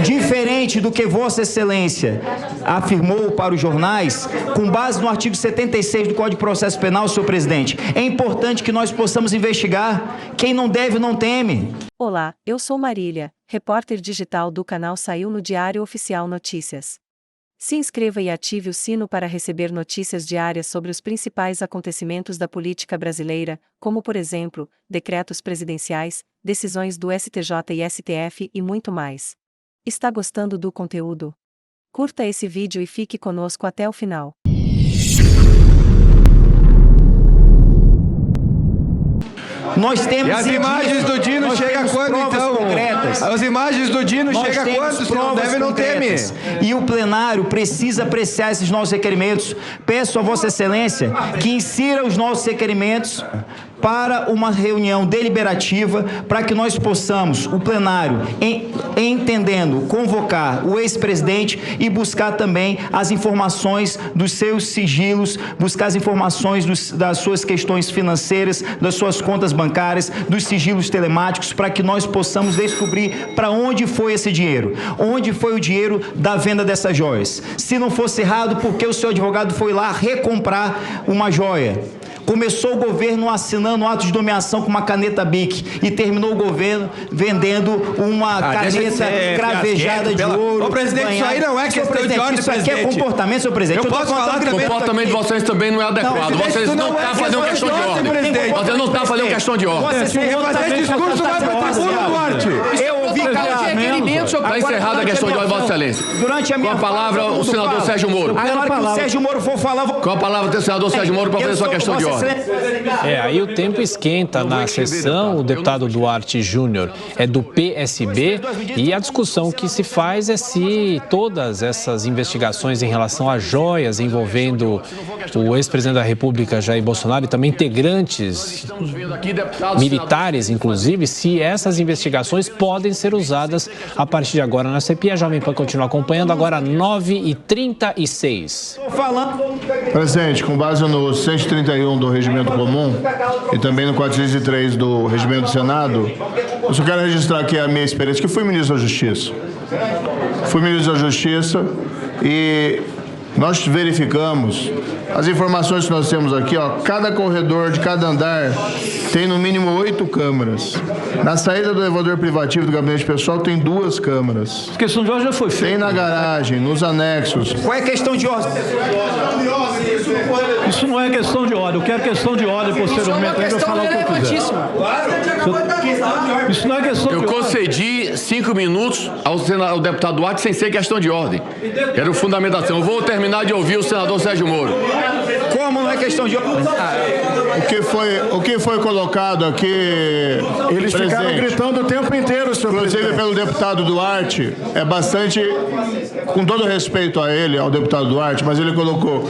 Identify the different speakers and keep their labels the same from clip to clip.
Speaker 1: Diferente do que Vossa Excelência afirmou para os jornais, com base no artigo 76 do Código de Processo Penal, senhor presidente, é importante que nós possamos investigar. Quem não deve, não teme.
Speaker 2: Olá, eu sou Marília, repórter digital do canal Saiu no Diário Oficial Notícias. Se inscreva e ative o sino para receber notícias diárias sobre os principais acontecimentos da política brasileira, como por exemplo, decretos presidenciais, decisões do STJ e STF e muito mais. Está gostando do conteúdo? Curta esse vídeo e fique conosco até o final.
Speaker 1: Nós temos
Speaker 3: e as imagens do Dino chegam quando, então?
Speaker 1: Concretas.
Speaker 3: As imagens do Dino chegam quando? Se não deve, não teme.
Speaker 1: E o plenário precisa apreciar esses nossos requerimentos. Peço a Vossa Excelência que insira os nossos requerimentos para uma reunião deliberativa, para que nós possamos, o plenário, entendendo, convocar o ex-presidente e buscar também as informações dos seus sigilos, buscar as informações das suas questões financeiras, das suas contas bancárias, dos sigilos telemáticos, para que nós possamos descobrir para onde foi esse dinheiro, onde foi o dinheiro da venda dessas joias. Se não fosse errado, por que o seu advogado foi lá recomprar uma joia? Começou o governo assinando um ato de nomeação com uma caneta BIC e terminou o governo vendendo uma caneta cravejada de ouro.
Speaker 3: Ô, presidente, isso aí não é questão de ordem,
Speaker 1: isso aqui é comportamento, senhor presidente.
Speaker 3: Eu posso falar que o
Speaker 4: comportamento de vocês também não é adequado. Vocês não estão fazendo questão de ordem. Vocês não estão fazendo questão de ordem.
Speaker 3: Fazer discurso vai para a tribuna, Duarte.
Speaker 1: Eu ouvi
Speaker 4: claramente. Está encerrada a questão de ordem, Vossa Excelência.
Speaker 1: Durante a minha
Speaker 4: com a palavra, o senador Sérgio Moro.
Speaker 1: Na hora que o Sérgio Moro for falar...
Speaker 4: Com a palavra do senador Sérgio Moro para fazer sua questão de ordem.
Speaker 5: Aí o tempo esquenta na sessão. O deputado Duarte Júnior é do PSB e a discussão que se faz é se todas essas investigações em relação a joias envolvendo o ex-presidente da República, Jair Bolsonaro, e também integrantes militares, inclusive, se essas investigações podem ser usadas a partir de agora na CPI. A Jovem Pan continua acompanhando, agora 9h36.
Speaker 6: Presidente, com base no 131 do Regimento Comum e também no 403 do Regimento do Senado, eu só quero registrar aqui a minha experiência, que fui ministro da Justiça. Fui ministro da Justiça e nós verificamos as informações que nós temos aqui, ó, cada corredor de cada andar tem no mínimo 8 câmeras. Na saída do elevador privativo do gabinete pessoal tem 2 câmeras.
Speaker 7: A questão de ordem já foi feita.
Speaker 6: Tem na garagem, nos anexos.
Speaker 1: Qual é a questão de ordem?
Speaker 7: Isso não é questão de ordem. Eu quero questão de ordem posteriormente. Aí eu falar o que eu quiser. Isso não é questão de ordem.
Speaker 4: Eu concedi 5 minutos ao deputado Duarte sem ser questão de ordem. Era fundamentação. Eu vou terminar de ouvir o senador Sérgio Moro.
Speaker 1: Como não é questão de ordem?
Speaker 6: O que foi colocado aqui...
Speaker 8: Eles ficaram gritando o tempo inteiro, senhor
Speaker 6: inclusive
Speaker 8: presidente.
Speaker 6: pelo deputado Duarte, é bastante... Com todo respeito a ele, ao deputado Duarte, mas ele colocou...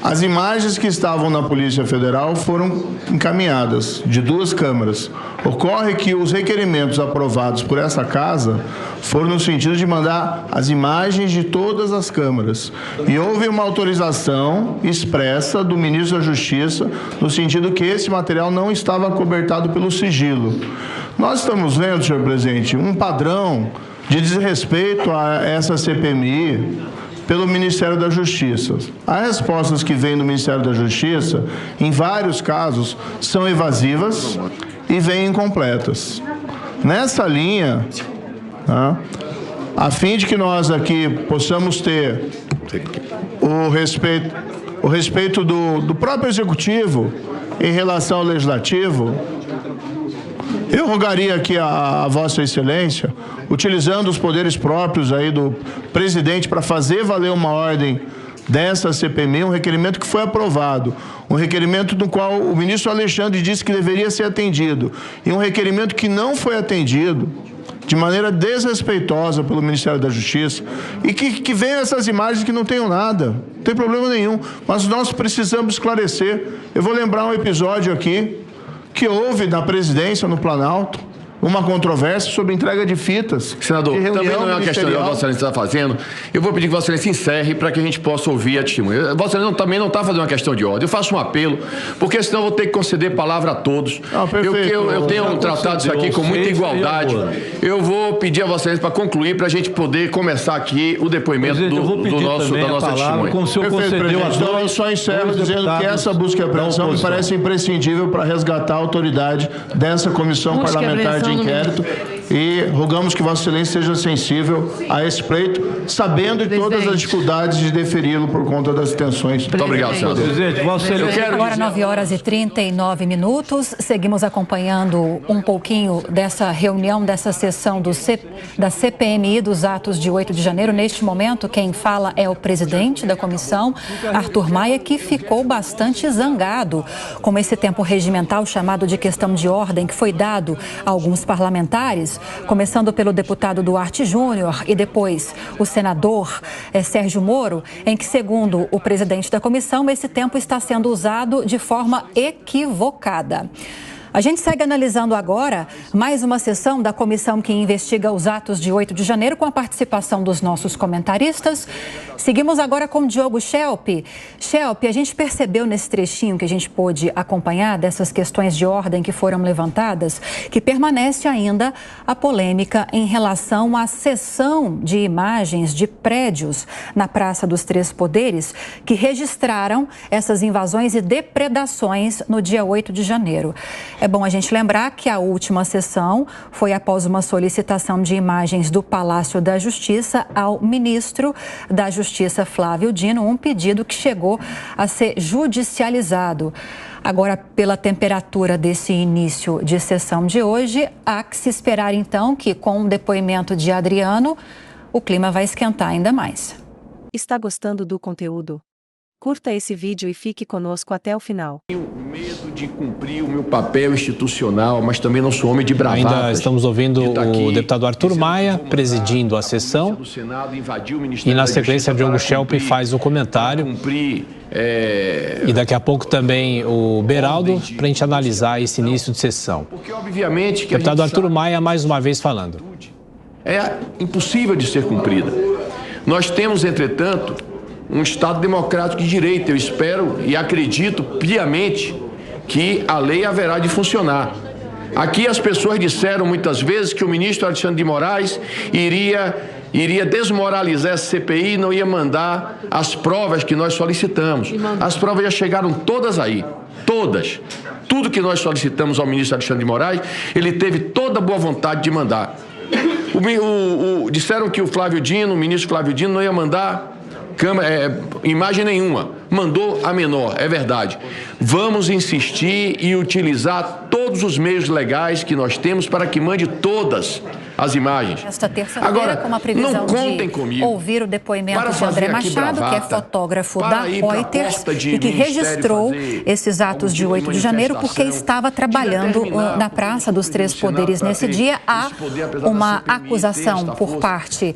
Speaker 6: As imagens que estavam na Polícia Federal foram encaminhadas de 2 câmaras. Ocorre que os requerimentos aprovados por essa casa foram no sentido de mandar as imagens de todas as câmaras. E houve uma autorização expressa do ministro da Justiça no sentido que esse material não estava acobertado pelo sigilo. Nós estamos vendo, senhor presidente, um padrão de desrespeito a essa CPMI pelo Ministério da Justiça. As respostas que vêm do Ministério da Justiça, em vários casos, são evasivas e vêm incompletas. Nessa linha, a fim de que nós aqui possamos ter o respeito do próprio Executivo em relação ao Legislativo, eu rogaria aqui a Vossa Excelência, utilizando os poderes próprios aí do presidente para fazer valer uma ordem dessa CPMI, um requerimento que foi aprovado, um requerimento no qual o ministro Alexandre disse que deveria ser atendido, e um requerimento que não foi atendido de maneira desrespeitosa pelo Ministério da Justiça, e que venham essas imagens que não tenham nada, não tem problema nenhum, mas nós precisamos esclarecer. Eu vou lembrar um episódio aqui, que houve na presidência, no Planalto, uma controvérsia sobre entrega de fitas.
Speaker 4: Senador,
Speaker 6: de
Speaker 4: também não é uma questão que Vossa Excelência está fazendo. Eu vou pedir que Vossa Excelência encerre para que a gente possa ouvir a testemunha. Vossa Excelência também não está fazendo uma questão de ordem. Eu faço um apelo, porque senão eu vou ter que conceder palavra a todos. Eu tenho tratado isso aqui com muita igualdade. Eu vou pedir a Vossa Excelência para concluir, para a gente poder começar aqui o depoimento da nossa testemunha.
Speaker 7: Como o senhor concedeu a
Speaker 6: então, eu só encerro dizendo que essa busca e apreensão me parece imprescindível para resgatar a autoridade dessa comissão parlamentar de inquérito e rogamos que Vossa Excelência seja sensível a esse pleito, sabendo de todas as dificuldades de deferi-lo por conta das tensões.
Speaker 4: Muito obrigado, senador.
Speaker 7: Presidente, Vossa Excelência.
Speaker 9: Agora 9h39. Seguimos acompanhando um pouquinho dessa reunião, dessa sessão da CPMI dos atos de 8 de janeiro. Neste momento, quem fala é o presidente da comissão, Arthur Maia, que ficou bastante zangado com esse tempo regimental chamado de questão de ordem que foi dado a alguns parlamentares, começando pelo deputado Duarte Júnior e depois o senador Sérgio Moro, em que, segundo o presidente da comissão, esse tempo está sendo usado de forma equivocada. A gente segue analisando agora mais uma sessão da comissão que investiga os atos de 8 de janeiro com a participação dos nossos comentaristas. Seguimos agora com Diogo Schelp. Schelp, a gente percebeu nesse trechinho que a gente pôde acompanhar dessas questões de ordem que foram levantadas, que permanece ainda a polêmica em relação à cessão de imagens de prédios na Praça dos Três Poderes que registraram essas invasões e depredações no dia 8 de janeiro. É bom a gente lembrar que a última sessão foi após uma solicitação de imagens do Palácio da Justiça ao ministro da Justiça, Flávio Dino, um pedido que chegou a ser judicializado. Agora, pela temperatura desse início de sessão de hoje, há que se esperar então que, com o depoimento de Adriano, o clima vai esquentar ainda mais.
Speaker 2: Está gostando do conteúdo? Curta esse vídeo e fique conosco até o final.
Speaker 4: Tenho medo de cumprir o meu papel institucional, mas também não sou homem de bravatas.
Speaker 5: Ainda estamos ouvindo o deputado Arthur Maia presidindo a sessão e, na sequência, Diogo Schelp faz o comentário. E daqui a pouco também o Beraldo, para a gente analisar esse início de sessão.
Speaker 4: Porque, obviamente, que
Speaker 5: deputado Arthur Maia, mais uma vez falando.
Speaker 4: É impossível de ser cumprida. Nós temos, entretanto, um Estado democrático de direito. Eu espero e acredito piamente que a lei haverá de funcionar. Aqui as pessoas disseram muitas vezes que o ministro Alexandre de Moraes iria desmoralizar essa CPI e não ia mandar as provas que nós solicitamos. As provas já chegaram todas aí, todas. Tudo que nós solicitamos ao ministro Alexandre de Moraes, ele teve toda a boa vontade de mandar. Disseram que o ministro Flávio Dino não ia mandar imagem nenhuma, mandou a menor, é verdade. Vamos insistir e utilizar todos os meios legais que nós temos para que mande todas as imagens.
Speaker 9: Esta terça-feira, com uma previsão de ouvir o depoimento de André Machado, que é fotógrafo da Reuters e que registrou esses atos de 8 de janeiro porque estava trabalhando na Praça dos Três Poderes nesse dia. Há uma acusação por parte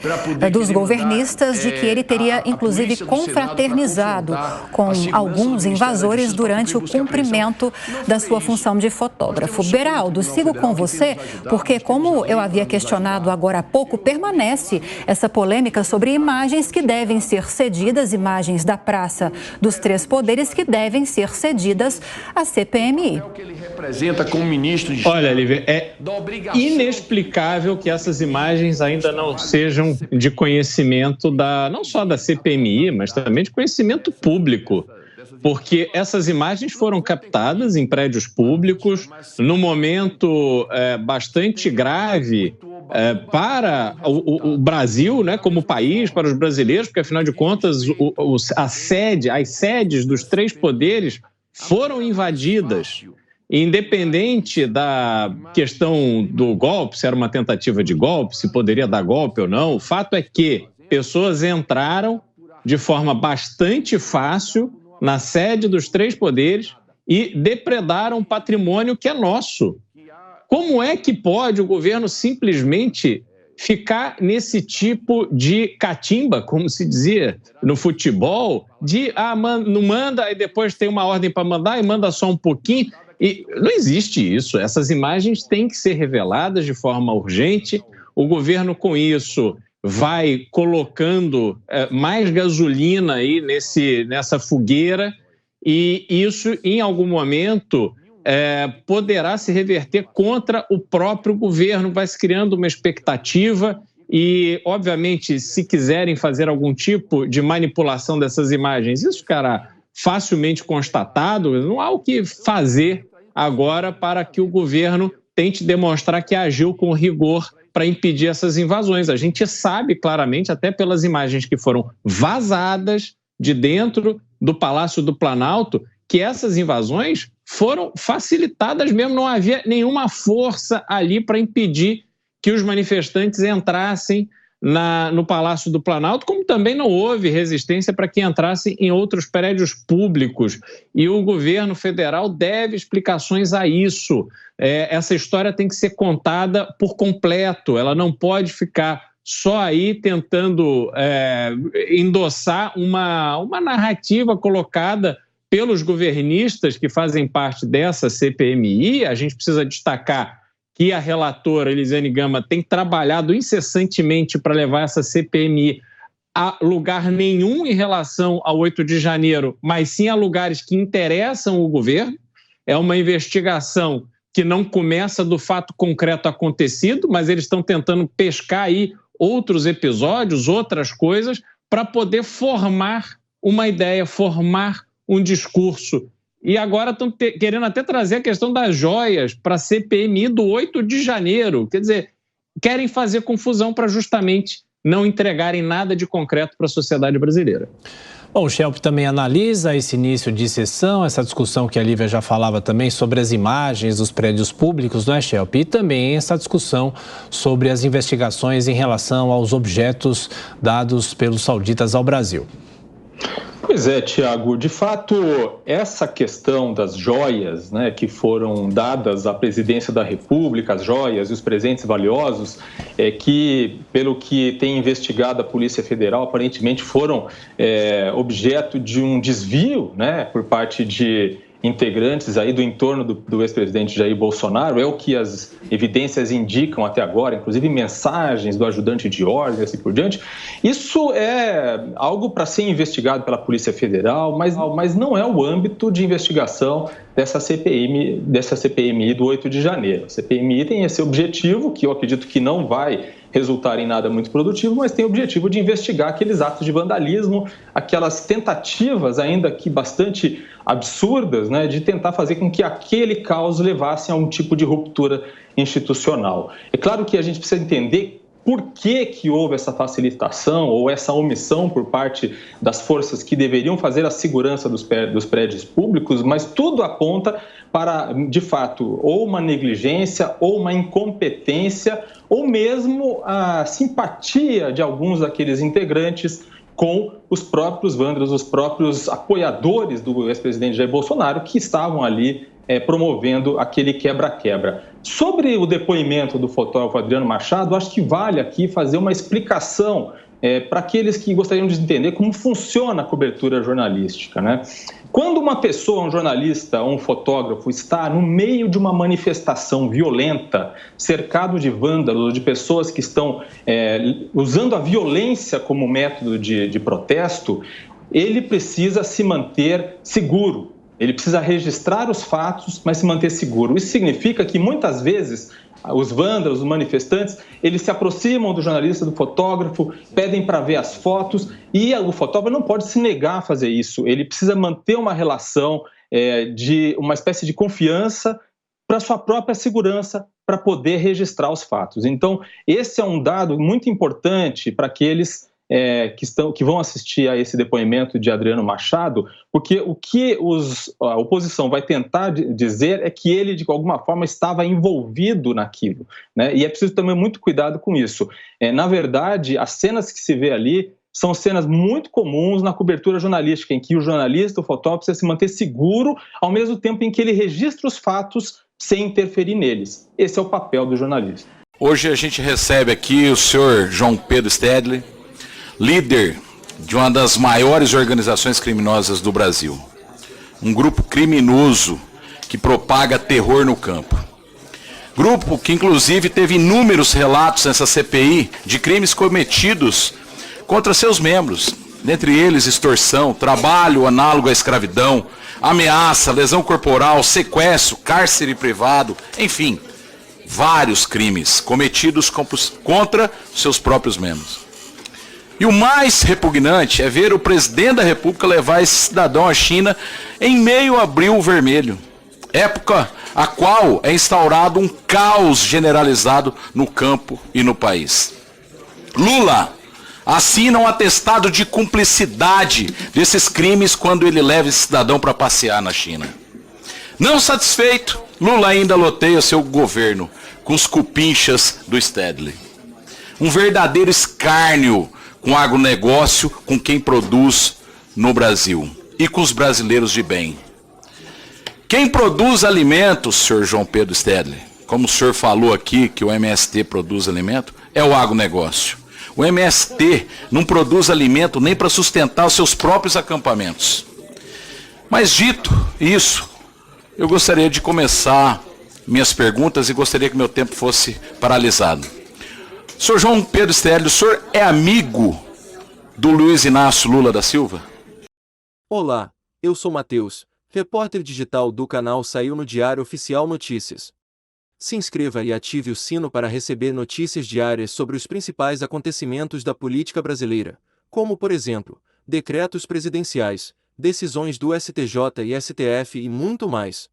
Speaker 9: dos governistas de que ele teria, inclusive, confraternizado com alguns invasores durante o cumprimento da sua função de fotógrafo. Beraldo, sigo com você, porque, como eu havia questionado agora há pouco, permanece essa polêmica sobre imagens que devem ser cedidas, imagens da Praça dos Três Poderes que devem ser cedidas à CPMI.
Speaker 10: Olha, Lívia, é inexplicável que essas imagens ainda não sejam de conhecimento não só da CPMI, mas também de conhecimento público. Porque essas imagens foram captadas em prédios públicos num momento bastante grave para o Brasil, né, como país, para os brasileiros, porque, afinal de contas, as sedes dos três poderes foram invadidas. Independente da questão do golpe, se era uma tentativa de golpe, se poderia dar golpe ou não, o fato é que pessoas entraram de forma bastante fácil na sede dos três poderes e depredaram patrimônio que é nosso. Como é que pode o governo simplesmente ficar nesse tipo de catimba, como se dizia no futebol, de não manda e depois tem uma ordem para mandar e manda só um pouquinho? E não existe isso. Essas imagens têm que ser reveladas de forma urgente. O governo, com isso, vai colocando mais gasolina aí nessa fogueira, e isso, em algum momento, poderá se reverter contra o próprio governo. Vai se criando uma expectativa e, obviamente, se quiserem fazer algum tipo de manipulação dessas imagens, isso ficará facilmente constatado. Não há o que fazer agora para que o governo tente demonstrar que agiu com rigor para impedir essas invasões. A gente sabe claramente, até pelas imagens que foram vazadas de dentro do Palácio do Planalto, que essas invasões foram facilitadas mesmo, não havia nenhuma força ali para impedir que os manifestantes entrassem no Palácio do Planalto, como também não houve resistência para que entrassem em outros prédios públicos. E o governo federal deve explicações a isso. Essa história tem que ser contada por completo, ela não pode ficar só aí tentando endossar uma narrativa colocada pelos governistas que fazem parte dessa CPMI. A gente precisa destacar que a relatora Elisiane Gama tem trabalhado incessantemente para levar essa CPMI a lugar nenhum em relação ao 8 de janeiro, mas sim a lugares que interessam o governo. É uma investigação que não começa do fato concreto acontecido, mas eles estão tentando pescar aí outros episódios, outras coisas, para poder formar uma ideia, formar um discurso. E agora estão querendo até trazer a questão das joias para a CPMI do 8 de janeiro. Quer dizer, querem fazer confusão para justamente não entregarem nada de concreto para a sociedade brasileira.
Speaker 5: Bom, o Schelp também analisa esse início de sessão, essa discussão que a Lívia já falava também sobre as imagens dos prédios públicos, não é, Schelp? E também essa discussão sobre as investigações em relação aos objetos dados pelos sauditas ao Brasil.
Speaker 11: Pois é, Tiago, de fato, essa questão das joias, né, que foram dadas à presidência da República, as joias e os presentes valiosos, que, pelo que tem investigado a Polícia Federal, aparentemente foram objeto de um desvio, né, por parte de integrantes aí do entorno do ex-presidente Jair Bolsonaro. É o que as evidências indicam até agora, inclusive mensagens do ajudante de ordem, assim por diante. Isso é algo para ser investigado pela Polícia Federal, mas não é o âmbito de investigação dessa CPMI do 8 de janeiro. A CPMI tem esse objetivo, que eu acredito que não vai resultar em nada muito produtivo, mas tem o objetivo de investigar aqueles atos de vandalismo, aquelas tentativas, ainda que bastante absurdas, né, de tentar fazer com que aquele caos levasse a um tipo de ruptura institucional. É claro que a gente precisa entender por que houve essa facilitação ou essa omissão por parte das forças que deveriam fazer a segurança dos prédios públicos, mas tudo aponta para, de fato, ou uma negligência, ou uma incompetência, ou mesmo a simpatia de alguns daqueles integrantes com os próprios vândalos, os próprios apoiadores do ex-presidente Jair Bolsonaro, que estavam ali promovendo aquele quebra-quebra. Sobre o depoimento do fotógrafo Adriano Machado, acho que vale aqui fazer uma explicação para aqueles que gostariam de entender como funciona a cobertura jornalística, né? Quando uma pessoa, um jornalista ou um fotógrafo está no meio de uma manifestação violenta, cercado de vândalos, de pessoas que estão usando a violência como método de protesto, ele precisa se manter seguro. Ele precisa registrar os fatos, mas se manter seguro. Isso significa que, muitas vezes, os vândalos, os manifestantes, eles se aproximam do jornalista, do fotógrafo, pedem para ver as fotos, e o fotógrafo não pode se negar a fazer isso. Ele precisa manter uma relação de uma espécie de confiança para sua própria segurança, para poder registrar os fatos. Então, esse é um dado muito importante para aqueles que vão assistir a esse depoimento de Adriano Machado, porque o que a oposição vai tentar dizer é que ele, de alguma forma, estava envolvido naquilo, né? E é preciso também muito cuidado com isso. Na verdade, as cenas que se vê ali são cenas muito comuns na cobertura jornalística, em que o jornalista, o fotógrafo, precisa se manter seguro, ao mesmo tempo em que ele registra os fatos sem interferir neles. Esse é o papel do jornalista.
Speaker 12: Hoje a gente recebe aqui o senhor João Pedro Stedley, líder de uma das maiores organizações criminosas do Brasil. Um grupo criminoso que propaga terror no campo. Grupo que, inclusive, teve inúmeros relatos nessa CPI de crimes cometidos contra seus membros, dentre eles extorsão, trabalho análogo à escravidão, ameaça, lesão corporal, sequestro, cárcere privado, enfim, vários crimes cometidos contra seus próprios membros. E o mais repugnante é ver o presidente da República levar esse cidadão à China em meio a Abril Vermelho, época a qual é instaurado um caos generalizado no campo e no país. Lula assina um atestado de cumplicidade desses crimes quando ele leva esse cidadão para passear na China. Não satisfeito, Lula ainda loteia seu governo com os cupinchas do Stedley. Um verdadeiro escárnio com o agronegócio, com quem produz no Brasil e com os brasileiros de bem. Quem produz alimentos, senhor João Pedro Stedley, como o senhor falou aqui que o MST produz alimento, é o agronegócio. O MST não produz alimento nem para sustentar os seus próprios acampamentos. Mas dito isso, eu gostaria de começar minhas perguntas e gostaria que meu tempo fosse paralisado. Senhor João Pedro Stedley, o senhor é amigo do Luiz Inácio Lula da Silva?
Speaker 13: Olá, eu sou Matheus, repórter digital do canal Saiu no Diário Oficial Notícias. Se inscreva e ative o sino para receber notícias diárias sobre os principais acontecimentos da política brasileira, como, por exemplo, decretos presidenciais, decisões do STJ e STF e muito mais.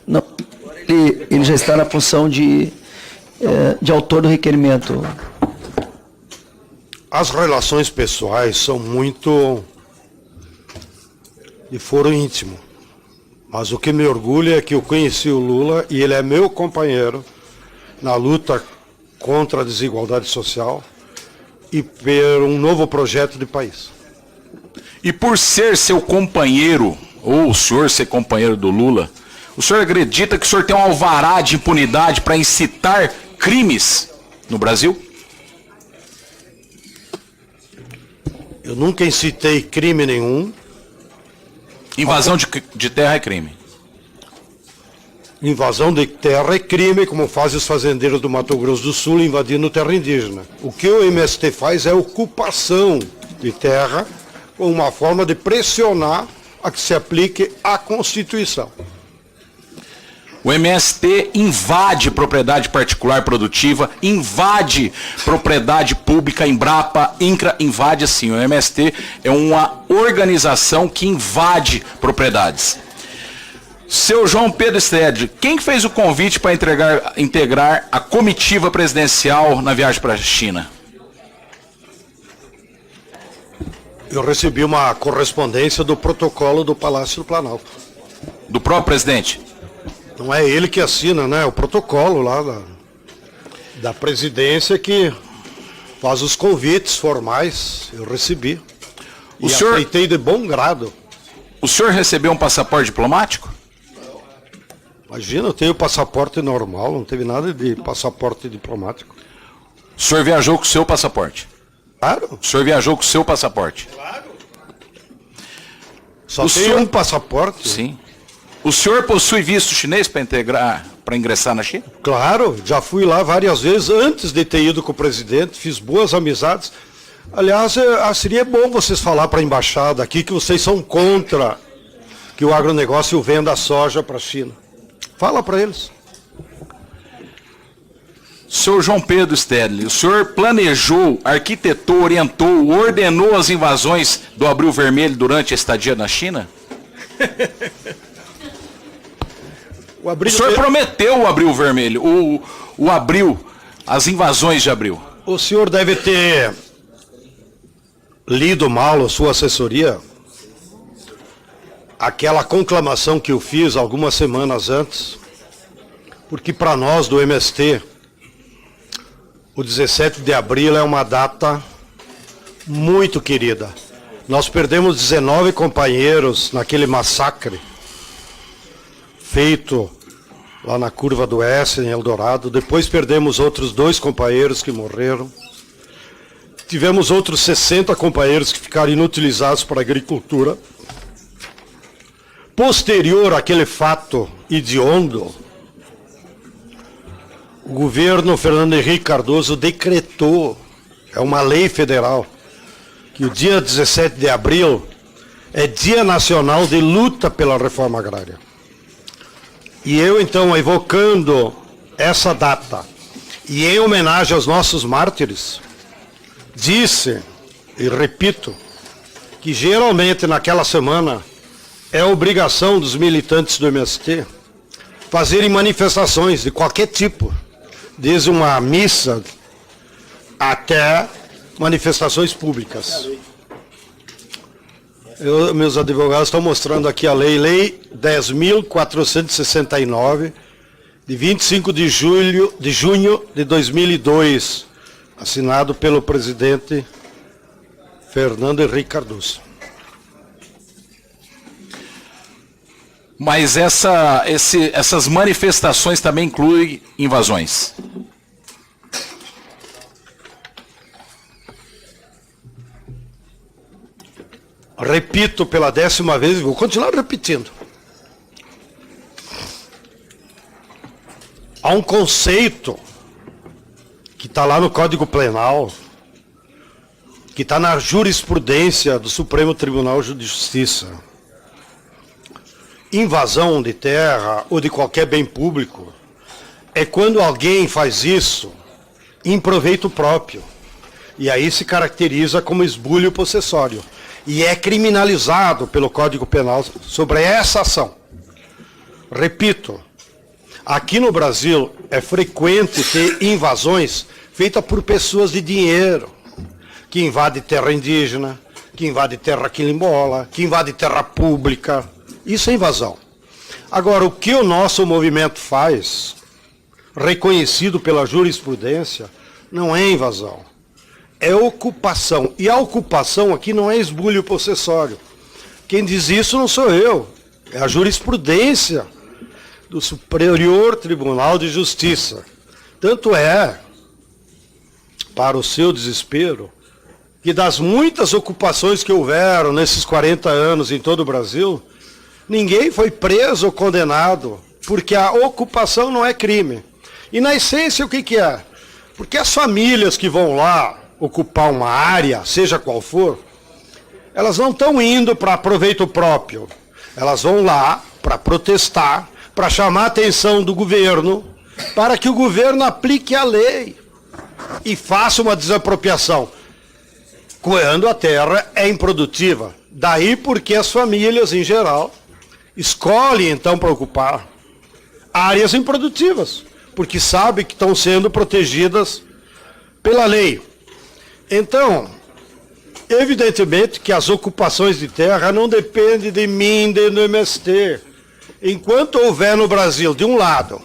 Speaker 14: Não, ele já está na função de autor do requerimento.
Speaker 8: As relações pessoais são muito de foro íntimo. Mas o que me orgulha é que eu conheci o Lula e ele é meu companheiro na luta contra a desigualdade social e por um novo projeto de país.
Speaker 12: E por ser seu companheiro, ou o senhor ser companheiro do Lula, o senhor acredita que o senhor tem um alvará de impunidade para incitar crimes no Brasil?
Speaker 8: Eu nunca incitei crime nenhum.
Speaker 12: Invasão de terra é crime.
Speaker 8: Invasão de terra é crime, como fazem os fazendeiros do Mato Grosso do Sul invadindo terra indígena. O que o MST faz é ocupação de terra com uma forma de pressionar a que se aplique a Constituição.
Speaker 12: O MST invade propriedade particular produtiva, invade propriedade pública, Embrapa, INCRA, invade sim. O MST é uma organização que invade propriedades. Seu João Pedro Stedley, quem fez o convite para integrar a comitiva presidencial na viagem para a China?
Speaker 8: Eu recebi uma correspondência do protocolo do Palácio do Planalto.
Speaker 12: Do próprio presidente?
Speaker 8: Não é ele que assina, né? É o protocolo lá da presidência que faz os convites formais. Eu recebi. Aceitei de bom grado.
Speaker 12: O senhor recebeu um passaporte diplomático?
Speaker 8: Imagina, eu tenho passaporte normal, não teve nada de passaporte diplomático.
Speaker 12: O senhor viajou com o seu passaporte?
Speaker 8: Claro.
Speaker 12: O senhor viajou com o seu passaporte?
Speaker 8: Claro. Só tem um passaporte?
Speaker 12: Sim. O senhor possui visto chinês para ingressar na China?
Speaker 8: Claro, já fui lá várias vezes antes de ter ido com o presidente, fiz boas amizades. Aliás, seria bom vocês falar para a embaixada aqui que vocês são contra que o agronegócio venda soja para a China. Fala para eles.
Speaker 12: Senhor João Pedro Stedley, o senhor planejou, arquitetou, orientou, ordenou as invasões do Abril Vermelho durante a estadia na China? O senhor prometeu o Abril Vermelho, o Abril, as invasões de Abril.
Speaker 8: O senhor deve ter lido mal a sua assessoria. Aquela conclamação que eu fiz algumas semanas antes, porque para nós do MST, o 17 de abril é uma data muito querida. Nós perdemos 19 companheiros naquele massacre feito lá na curva do S, em Eldorado. Depois perdemos outros 2 companheiros que morreram. Tivemos outros 60 companheiros que ficaram inutilizados para a agricultura. Posterior àquele fato hediondo, o governo Fernando Henrique Cardoso decretou, é uma lei federal, que o dia 17 de abril é Dia Nacional de Luta pela Reforma Agrária. E eu, então, evocando essa data, e em homenagem aos nossos mártires, disse, e repito, que geralmente naquela semana é obrigação dos militantes do MST fazerem manifestações de qualquer tipo, desde uma missa até manifestações públicas. Meus advogados estão mostrando aqui a lei 10.469, de 25 de junho de 2002, assinado pelo presidente Fernando Henrique Cardoso.
Speaker 12: Mas essas manifestações também incluem invasões.
Speaker 8: Repito pela 10ª vez e vou continuar repetindo. Há um conceito que está lá no Código Penal, que está na jurisprudência do Supremo Tribunal de Justiça. Invasão de terra ou de qualquer bem público é quando alguém faz isso em proveito próprio. E aí se caracteriza como esbulho possessório. E é criminalizado pelo Código Penal sobre essa ação. Repito, aqui no Brasil é frequente ter invasões feitas por pessoas de dinheiro, que invadem terra indígena, que invadem terra quilombola, que invadem terra pública. Isso é invasão. Agora, o que o nosso movimento faz, reconhecido pela jurisprudência, não é invasão. É ocupação. E a ocupação aqui não é esbulho possessório. Quem diz isso não sou eu. É a jurisprudência do Superior Tribunal de Justiça. Tanto é, para o seu desespero, que das muitas ocupações que houveram nesses 40 anos em todo o Brasil, ninguém foi preso ou condenado, porque a ocupação não é crime. E na essência o que é? Porque as famílias que vão lá ocupar uma área, seja qual for, elas não estão indo para proveito próprio. Elas vão lá para protestar, para chamar a atenção do governo, para que o governo aplique a lei e faça uma desapropriação, quando a terra é improdutiva. Daí porque as famílias, em geral, escolhem então para ocupar áreas improdutivas, porque sabem que estão sendo protegidas pela lei. Então, evidentemente que as ocupações de terra não dependem de mim, do MST. Enquanto houver no Brasil, de um lado,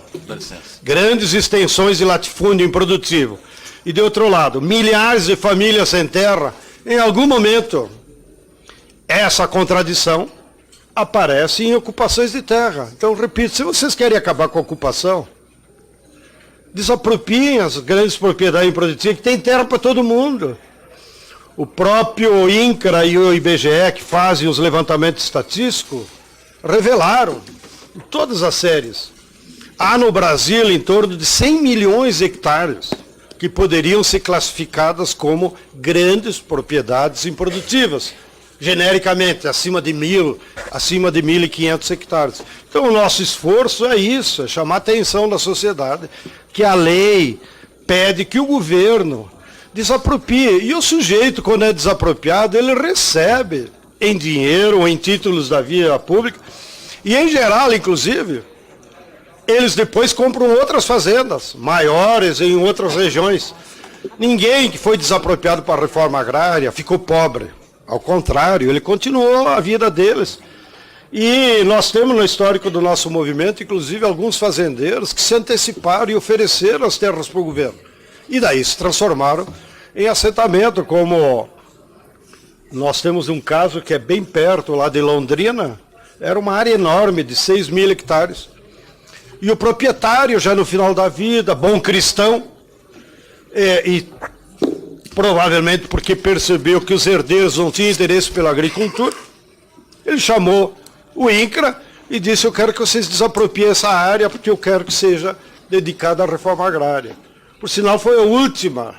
Speaker 8: grandes extensões de latifúndio improdutivo, e de outro lado, milhares de famílias sem terra, em algum momento, essa contradição aparece em ocupações de terra. Então, repito, se vocês querem acabar com a ocupação, desapropriem as grandes propriedades improdutivas, que tem terra para todo mundo. O próprio INCRA e o IBGE, que fazem os levantamentos estatísticos, revelaram, em todas as séries, há no Brasil em torno de 100 milhões de hectares que poderiam ser classificadas como grandes propriedades improdutivas, genericamente, acima de 1.500 hectares. Então, o nosso esforço é isso, é chamar a atenção da sociedade, que a lei pede que o governo desaproprie. E o sujeito, quando é desapropriado, ele recebe em dinheiro ou em títulos da via pública, e em geral, inclusive, eles depois compram outras fazendas, maiores em outras regiões. Ninguém que foi desapropriado para a reforma agrária ficou pobre. Ao contrário, ele continuou a vida deles. E nós temos no histórico do nosso movimento, inclusive, alguns fazendeiros que se anteciparam e ofereceram as terras para o governo. E daí se transformaram em assentamento, como nós temos um caso que é bem perto lá de Londrina, era uma área enorme de 6.000 hectares. E o proprietário, já no final da vida, bom cristão, e provavelmente porque percebeu que os herdeiros não tinham interesse pela agricultura, ele chamou o INCRA e disse: eu quero que vocês desapropriem essa área porque eu quero que seja dedicada à reforma agrária. Por sinal, foi a última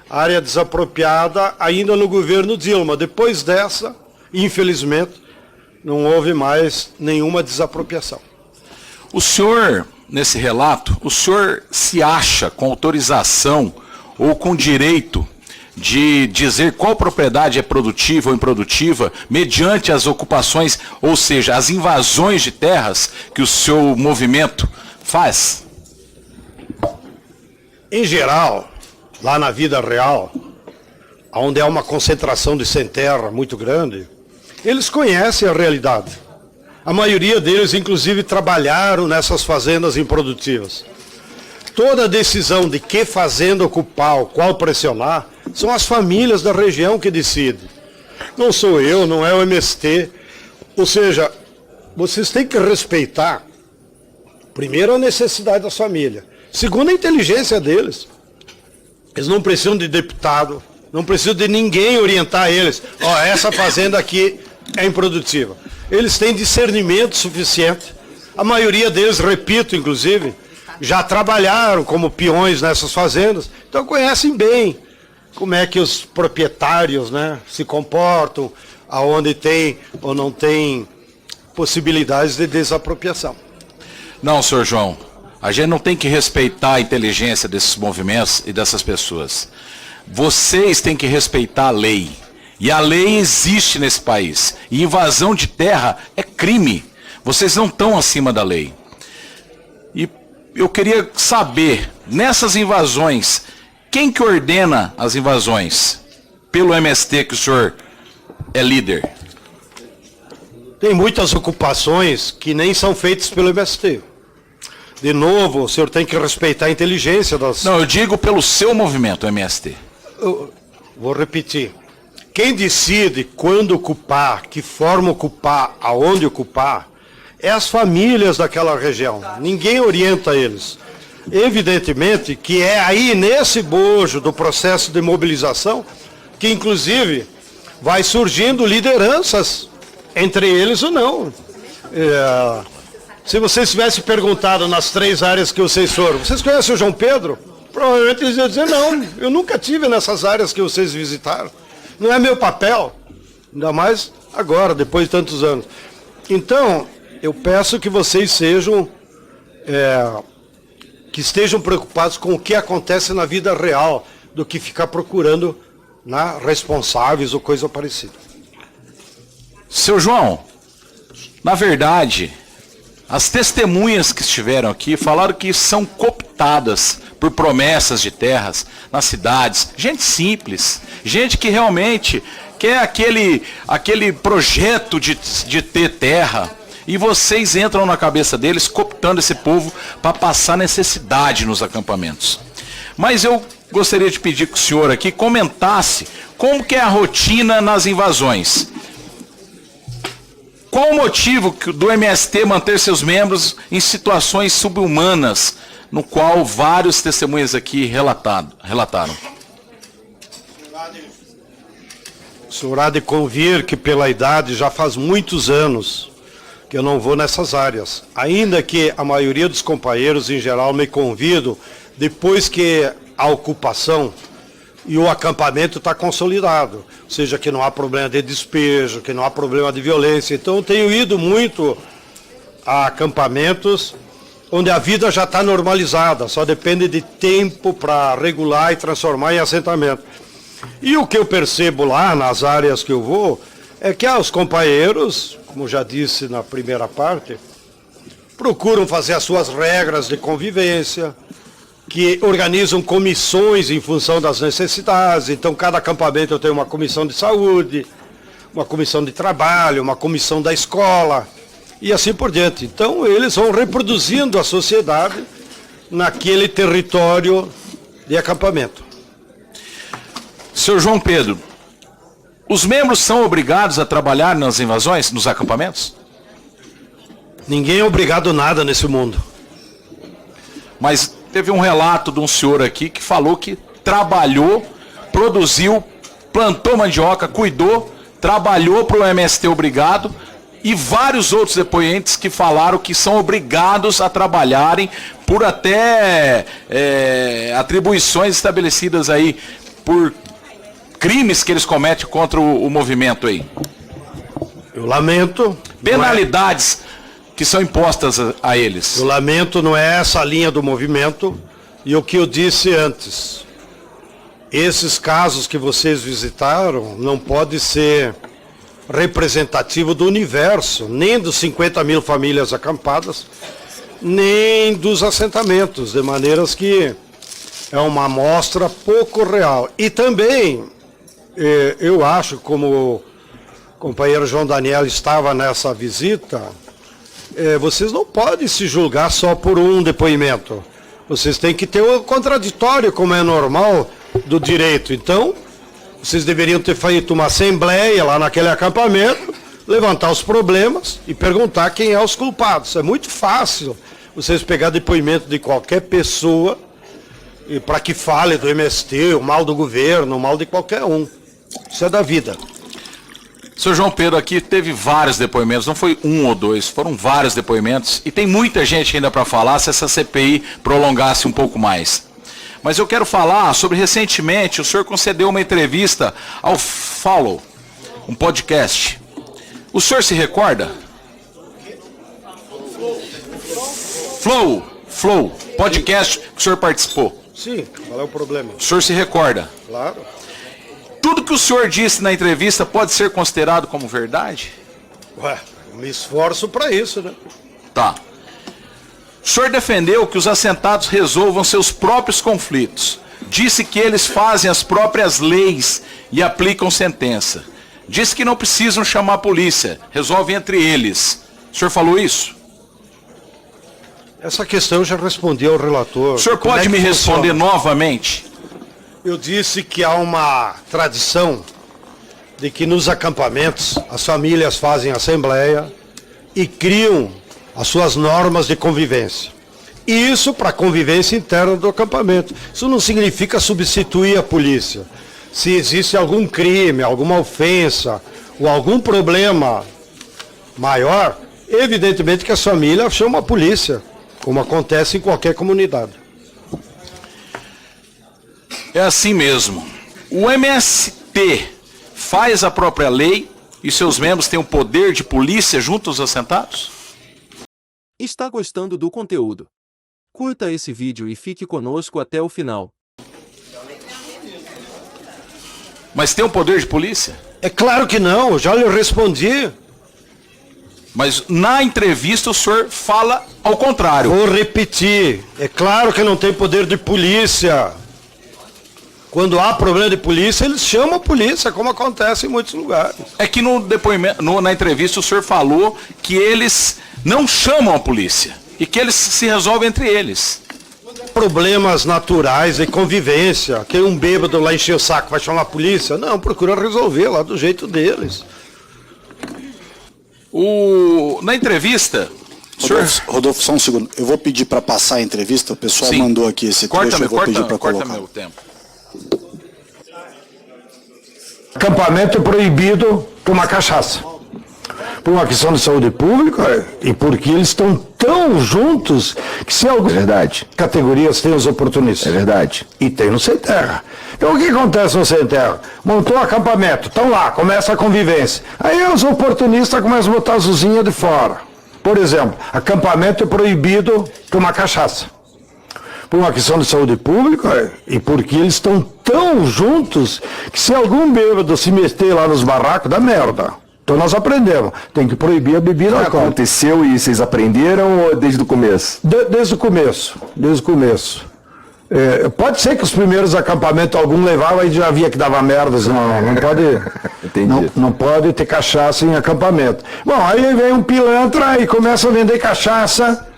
Speaker 8: área desapropriada ainda no governo Dilma. Depois dessa, infelizmente, não houve mais nenhuma desapropriação.
Speaker 12: O senhor, nesse relato, o senhor se acha com autorização ou com direito de dizer qual propriedade é produtiva ou improdutiva mediante as ocupações, ou seja, as invasões de terras que o seu movimento faz?
Speaker 8: Em geral, lá na vida real, onde há uma concentração de sem terra muito grande, eles conhecem a realidade. A maioria deles, inclusive, trabalharam nessas fazendas improdutivas. Toda a decisão de que fazenda ocupar, qual pressionar, são as famílias da região que decidem. Não sou eu, não é o MST. Ou seja, vocês têm que respeitar, primeiro, a necessidade das famílias. Segundo, a inteligência deles. Eles não precisam de deputado, não precisam de ninguém orientar eles. Ó, essa fazenda aqui é improdutiva. Eles têm discernimento suficiente. A maioria deles, repito, inclusive, já trabalharam como peões nessas fazendas, então conhecem bem como é que os proprietários, né, se comportam, aonde tem ou não tem possibilidades de desapropriação.
Speaker 12: Não, senhor João, a gente não tem que respeitar a inteligência desses movimentos e dessas pessoas. Vocês têm que respeitar a lei. E a lei existe nesse país. E invasão de terra é crime. Vocês não estão acima da lei. E eu queria saber, nessas invasões, quem que ordena as invasões? Pelo MST, que o senhor é líder.
Speaker 8: Tem muitas ocupações que nem são feitas pelo MST. De novo, o senhor tem que respeitar a inteligência das...
Speaker 12: Não, eu digo pelo seu movimento, MST.
Speaker 8: Eu vou repetir. Quem decide quando ocupar, que forma ocupar, aonde ocupar, é as famílias daquela região. Ninguém orienta eles. Evidentemente que é aí nesse bojo do processo de mobilização que, inclusive, vai surgindo lideranças, entre eles ou não. Se vocês tivessem perguntado nas 3 áreas que vocês foram, vocês conhecem o João Pedro? Provavelmente eles iam dizer: não, eu nunca tive nessas áreas que vocês visitaram. Não é meu papel, ainda mais agora, depois de tantos anos. Então, eu peço que vocês sejam, que estejam preocupados com o que acontece na vida real, do que ficar procurando responsáveis ou coisa parecida.
Speaker 12: Seu João, na verdade, as testemunhas que estiveram aqui falaram que são cooptadas por promessas de terras nas cidades, gente simples, gente que realmente quer aquele projeto de ter terra, e vocês entram na cabeça deles cooptando esse povo para passar necessidade nos acampamentos. Mas eu gostaria de pedir que o senhor aqui comentasse como que é a rotina nas invasões. Qual o motivo do MST manter seus membros em situações subhumanas, no qual vários testemunhas aqui relataram?
Speaker 8: O senhor há de convir que, pela idade, já faz muitos anos que eu não vou nessas áreas. Ainda que a maioria dos companheiros, em geral, me convidam depois que a ocupação e o acampamento está consolidado. Ou seja, que não há problema de despejo, que não há problema de violência. Então, eu tenho ido muito a acampamentos onde a vida já está normalizada, só depende de tempo para regular e transformar em assentamento. E o que eu percebo lá, nas áreas que eu vou, é que os companheiros, como já disse na primeira parte, procuram fazer as suas regras de convivência, que organizam comissões em função das necessidades. Então, cada acampamento tem uma comissão de saúde, uma comissão de trabalho, uma comissão da escola, e assim por diante. Então, eles vão reproduzindo a sociedade naquele território de acampamento.
Speaker 12: Seu João Pedro, os membros são obrigados a trabalhar nas invasões, nos acampamentos?
Speaker 8: Ninguém é obrigado a nada nesse mundo.
Speaker 12: mas teve um relato de um senhor aqui que falou que trabalhou, produziu, plantou mandioca, cuidou, trabalhou para o MST obrigado, e vários outros depoentes que falaram que são obrigados a trabalharem por até atribuições estabelecidas aí por crimes que eles cometem contra o movimento aí.
Speaker 8: Eu lamento.
Speaker 12: Penalidades que são impostas a eles.
Speaker 8: Eu lamento, não é essa a linha do movimento. E o que eu disse antes, esses casos que vocês visitaram não pode ser representativo do universo, nem dos 50 mil famílias acampadas, nem dos assentamentos, de maneiras que é uma amostra pouco real. E também, eu acho, como o companheiro João Daniel estava nessa visita, vocês não podem se julgar só por um depoimento. Vocês têm que ter o contraditório, como é normal, do direito. Então, vocês deveriam ter feito uma assembleia lá naquele acampamento, levantar os problemas e perguntar quem é os culpados. É muito fácil vocês pegar depoimento de qualquer pessoa para que fale do MST, o mal do governo, o mal de qualquer um. Isso é da vida.
Speaker 12: Seu João Pedro aqui teve vários depoimentos, não foi um ou dois, foram vários depoimentos, e tem muita gente ainda para falar se essa CPI prolongasse um pouco mais. Mas eu quero falar sobre, recentemente, o senhor concedeu uma entrevista ao Follow, um podcast. O senhor se recorda? Flow, podcast que o senhor participou.
Speaker 8: Sim, qual é o problema?
Speaker 12: O senhor se recorda?
Speaker 8: Claro.
Speaker 12: Tudo que o senhor disse na entrevista pode ser considerado como verdade?
Speaker 8: Ué, eu me esforço para isso, né?
Speaker 12: Tá. O senhor defendeu que os assentados resolvam seus próprios conflitos. Disse que eles fazem as próprias leis e aplicam sentença. Disse que não precisam chamar a polícia, resolvem entre eles. O senhor falou isso?
Speaker 8: Essa questão eu já respondi ao relator.
Speaker 12: O senhor pode me responder novamente?
Speaker 8: Eu disse que há uma tradição de que nos acampamentos as famílias fazem assembleia e criam as suas normas de convivência. Isso para a convivência interna do acampamento. Isso não significa substituir a polícia. Se existe algum crime, alguma ofensa ou algum problema maior, evidentemente que a família chama a polícia, como acontece em qualquer comunidade.
Speaker 12: É assim mesmo. O MST faz a própria lei e seus membros têm o poder de polícia junto aos assentados?
Speaker 13: Está gostando do conteúdo? Curta esse vídeo e fique conosco até o final.
Speaker 12: Mas tem um poder de polícia?
Speaker 8: É claro que não, já lhe respondi.
Speaker 12: Mas na entrevista o senhor fala ao contrário.
Speaker 8: Vou repetir, é claro que não tem poder de polícia. Quando há problema de polícia, eles chamam a polícia, como acontece em muitos lugares.
Speaker 12: É que no depoimento, na entrevista o senhor falou que eles não chamam a polícia e que eles se resolvem entre eles.
Speaker 8: Problemas naturais de convivência, que um bêbado lá encher o saco vai chamar a polícia? Não, procura resolver lá do jeito deles.
Speaker 12: Na entrevista...
Speaker 15: Rodolfo, só um segundo. Eu vou pedir para passar a entrevista, o pessoal mandou aqui esse trecho, eu vou pedir para colocar.
Speaker 12: Meu tempo.
Speaker 8: Acampamento é proibido tomar cachaça. Por uma questão de saúde pública e porque eles estão tão juntos que se alguma verdade, categorias têm os oportunistas. É verdade. E tem no Sem Terra. Então o que acontece no Sem Terra? Montou um acampamento, estão lá, começa a convivência. Aí os oportunistas começam a botar azulzinha de fora. Por exemplo, acampamento é proibido tomar cachaça. Por uma questão de saúde pública e porque eles estão tão juntos que se algum bêbado se meter lá nos barracos, dá merda. Então nós aprendemos, tem que proibir a bebida alcoólica.
Speaker 16: Aconteceu e vocês aprenderam ou desde o começo?
Speaker 8: Desde o começo. Pode ser que os primeiros acampamentos algum levava e já via que dava merda, não pode, não pode ter cachaça em acampamento. Bom, aí vem um pilantra e começa a vender cachaça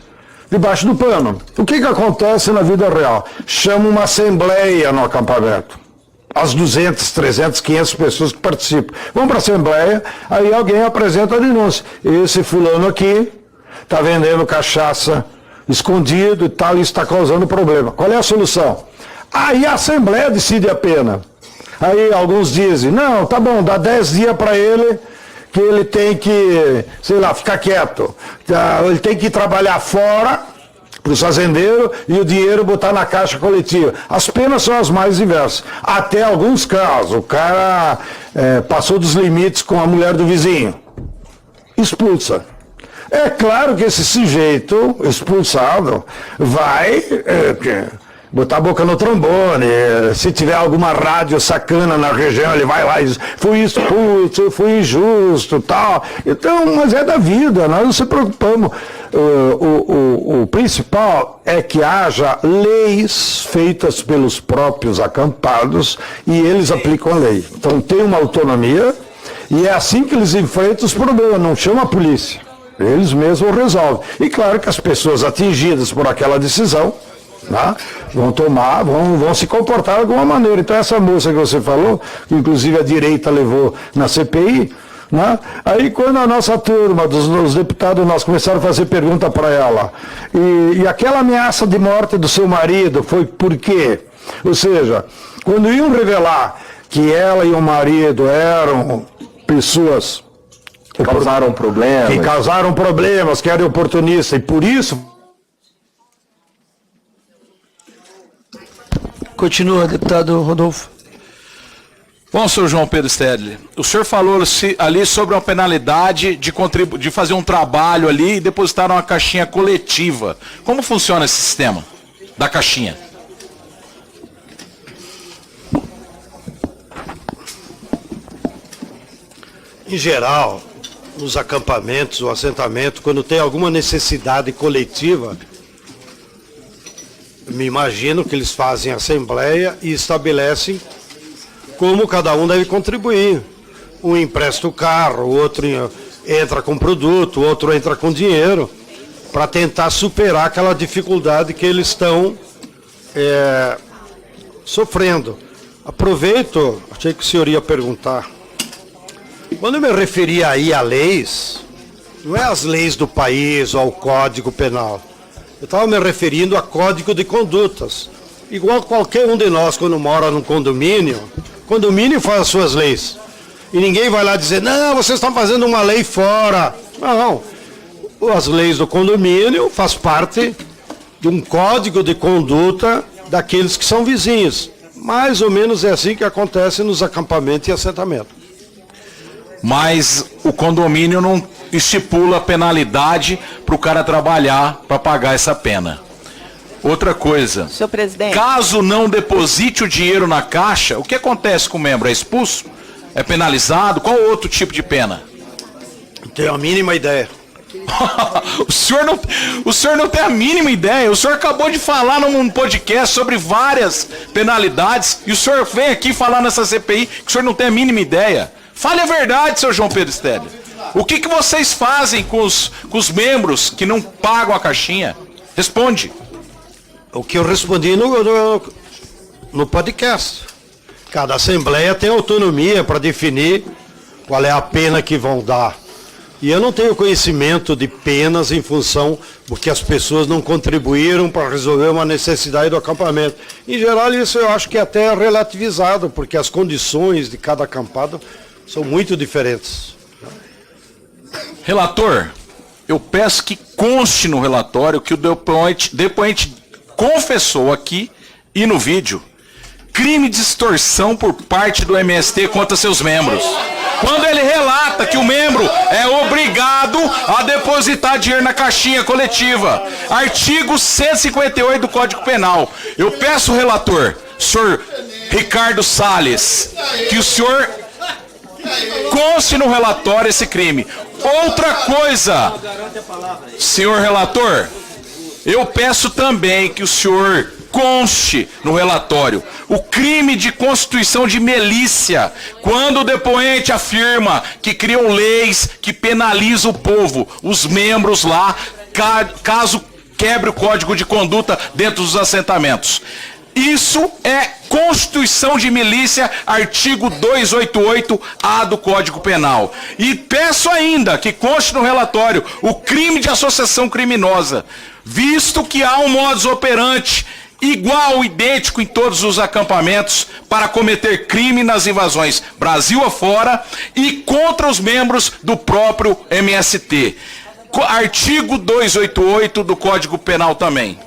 Speaker 8: debaixo do pano. O que acontece na vida real? Chama uma assembleia no acampamento. As 200, 300, 500 pessoas que participam. Vão para a assembleia, aí alguém apresenta a denúncia. Esse fulano aqui está vendendo cachaça escondido e tal, isso está causando problema. Qual é a solução? Aí a Assembleia decide a pena. Aí alguns dizem, não, tá bom, dá 10 dias para ele, que ele tem que, sei lá, ficar quieto. Ele tem que trabalhar fora para os fazendeiros e o dinheiro botar na caixa coletiva. As penas são as mais diversas. Até alguns casos, o cara passou dos limites com a mulher do vizinho. Expulsa. É claro que esse sujeito expulsado vai botar a boca no trombone, se tiver alguma rádio sacana na região, ele vai lá e diz, fui expulso, fui injusto, tal. Então, mas é da vida, nós não se preocupamos. O principal é que haja leis feitas pelos próprios acampados e eles aplicam a lei. Então tem uma autonomia e é assim que eles enfrentam os problemas, não chama a polícia. Eles mesmos resolvem. E claro que as pessoas atingidas por aquela decisão, né, vão se comportar de alguma maneira. Então essa moça que você falou, que inclusive a direita levou na CPI, né, aí quando a nossa turma, dos deputados, nós começaram a fazer pergunta para ela, e aquela ameaça de morte do seu marido foi por quê? Ou seja, quando iam revelar que ela e o marido eram pessoas
Speaker 16: que causaram problemas,
Speaker 8: que eram oportunistas, e por isso...
Speaker 14: Continua, deputado Rodolfo.
Speaker 12: Bom, senhor João Pedro Stedley, o senhor falou ali sobre uma penalidade de fazer um trabalho ali e depositar uma caixinha coletiva. Como funciona esse sistema da caixinha?
Speaker 8: Em geral, nos acampamentos ou assentamento, quando tem alguma necessidade coletiva, me imagino que eles fazem assembleia e estabelecem como cada um deve contribuir. Um empresta o carro, o outro entra com produto, o outro entra com dinheiro, para tentar superar aquela dificuldade que eles estão sofrendo. Aproveito, achei que o senhor ia perguntar. Quando eu me referi aí a leis, não é as leis do país ou ao Código Penal. Eu estava me referindo a código de condutas. Igual qualquer um de nós, quando mora num condomínio faz as suas leis. E ninguém vai lá dizer, não, vocês estão fazendo uma lei fora. Não. As leis do condomínio faz parte de um código de conduta daqueles que são vizinhos. Mais ou menos é assim que acontece nos acampamentos e assentamentos.
Speaker 12: Mas o condomínio não estipula penalidade para o cara trabalhar para pagar essa pena. Outra coisa,
Speaker 17: senhor presidente,
Speaker 12: caso não deposite o dinheiro na caixa, o que acontece com o membro? É expulso? É penalizado? Qual outro tipo de pena?
Speaker 8: Não tenho a mínima ideia.
Speaker 12: O senhor não tem a mínima ideia. O senhor acabou de falar num podcast sobre várias penalidades e o senhor vem aqui falar nessa CPI que o senhor não tem a mínima ideia. Fale a verdade, seu João Pedro Stedley. O que vocês fazem com os membros que não pagam a caixinha? Responde.
Speaker 8: O que eu respondi no podcast. Cada assembleia tem autonomia para definir qual é a pena que vão dar. E eu não tenho conhecimento de penas em função do que as pessoas não contribuíram para resolver uma necessidade do acampamento. Em geral, isso eu acho que é até relativizado, porque as condições de cada acampado são muito diferentes.
Speaker 12: Relator, eu peço que conste no relatório que o depoente confessou aqui e no vídeo crime de extorsão por parte do MST contra seus membros. Quando ele relata que o membro é obrigado a depositar dinheiro na caixinha coletiva. Artigo 158 do Código Penal. Eu peço, relator, senhor Ricardo Salles, que o senhor conste no relatório esse crime. Outra coisa, senhor relator, eu peço também que o senhor conste no relatório o crime de constituição de milícia, quando o depoente afirma que criam leis que penalizam o povo, os membros lá, caso quebre o código de conduta dentro dos assentamentos. Isso é Constituição de Milícia, artigo 288-A do Código Penal. E peço ainda que conste no relatório o crime de associação criminosa, visto que há um modus operandi igual, idêntico em todos os acampamentos para cometer crime nas invasões Brasil afora e contra os membros do próprio MST. Artigo 288 do Código Penal também.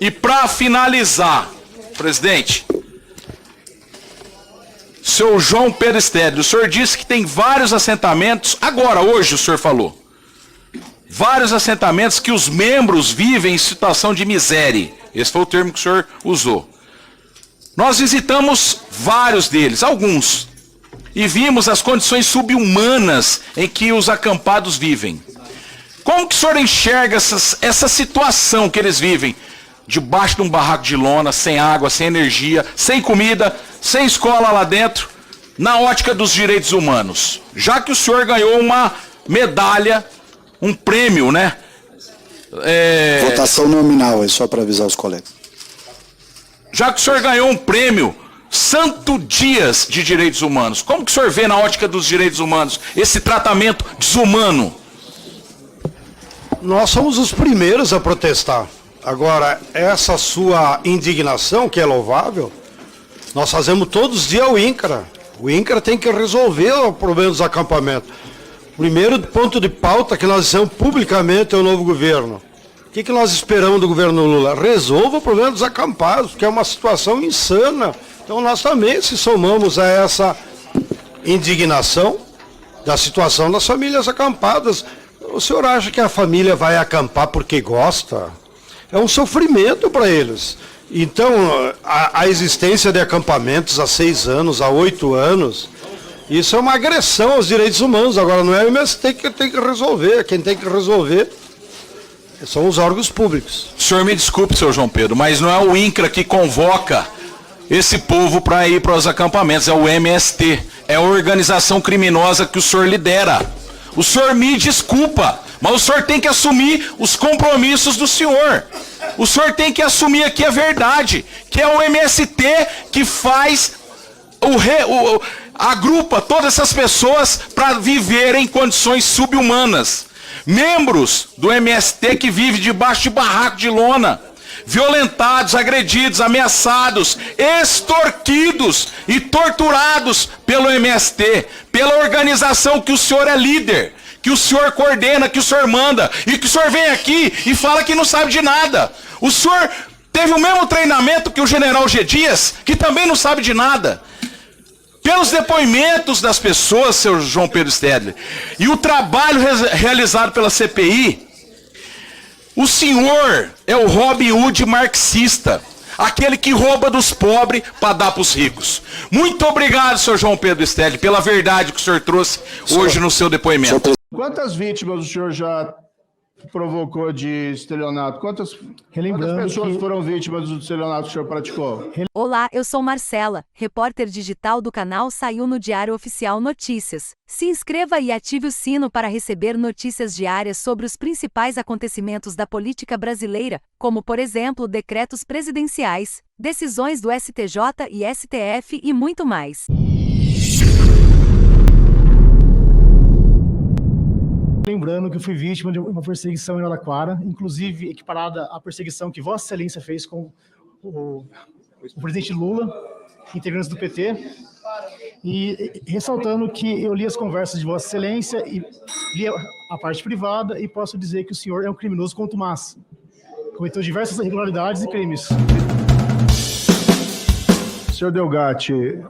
Speaker 12: E para finalizar, presidente, senhor João Pedro Stedley, o senhor disse que tem vários assentamentos, agora, hoje o senhor falou, vários assentamentos que os membros vivem em situação de miséria. Esse foi o termo que o senhor usou. Nós visitamos vários deles, alguns, e vimos as condições subhumanas em que os acampados vivem. Como que o senhor enxerga essa situação que eles vivem? Debaixo de um barraco de lona, sem água, sem energia, sem comida, sem escola lá dentro, na ótica dos direitos humanos. Já que o senhor ganhou uma medalha, um prêmio, né?
Speaker 15: Votação nominal, é só para avisar os colegas.
Speaker 12: Já que o senhor ganhou um prêmio, Santo Dias de Direitos Humanos, como que o senhor vê na ótica dos direitos humanos esse tratamento desumano?
Speaker 8: Nós somos os primeiros a protestar. Agora, essa sua indignação, que é louvável, nós fazemos todos os dias o INCRA. O INCRA tem que resolver o problema dos acampamentos. Primeiro ponto de pauta que nós dissemos publicamente ao novo governo. O que nós esperamos do governo Lula? Resolva o problema dos acampados, que é uma situação insana. Então nós também se somamos a essa indignação da situação das famílias acampadas. O senhor acha que a família vai acampar porque gosta? É um sofrimento para eles. Então, a existência de acampamentos há 6 anos, há 8 anos, isso é uma agressão aos direitos humanos. Agora, não é o MST que tem que resolver. Quem tem que resolver são os órgãos públicos.
Speaker 12: O senhor me desculpe, senhor João Pedro, mas não é o INCRA que convoca esse povo para ir para os acampamentos, é o MST. É a organização criminosa que o senhor lidera. O senhor me desculpa, mas o senhor tem que assumir os compromissos do senhor. O senhor tem que assumir aqui a verdade, que é o MST que faz, agrupa todas essas pessoas para viverem em condições subhumanas. Membros do MST que vivem debaixo de barraco de lona, violentados, agredidos, ameaçados, extorquidos e torturados pelo MST, pela organização que o senhor é líder, que o senhor coordena, que o senhor manda, e que o senhor vem aqui e fala que não sabe de nada. O senhor teve o mesmo treinamento que o general G. Dias, que também não sabe de nada. Pelos depoimentos das pessoas, senhor João Pedro Stedley, e o trabalho realizado pela CPI, o senhor é o Robin Hood marxista, aquele que rouba dos pobres para dar para os ricos. Muito obrigado, senhor João Pedro Stedley, pela verdade que o senhor trouxe hoje no seu depoimento.
Speaker 6: Quantas vítimas o senhor já provocou de estelionato? Quantas pessoas foram vítimas do estelionato que o senhor praticou?
Speaker 17: Olá, eu sou Marcela, repórter digital do canal Saiu no Diário Oficial Notícias. Se inscreva e ative o sino para receber notícias diárias sobre os principais acontecimentos da política brasileira, como, por exemplo, decretos presidenciais, decisões do STJ e STF e muito mais.
Speaker 18: Lembrando que eu fui vítima de uma perseguição em Araraquara, inclusive equiparada à perseguição que Vossa Excelência fez com o presidente Lula, integrantes do PT, e ressaltando que eu li as conversas de Vossa Excelência e li a parte privada e posso dizer que o senhor é um criminoso contumaz. Cometeu diversas irregularidades e crimes.
Speaker 6: Senhor Delgatti,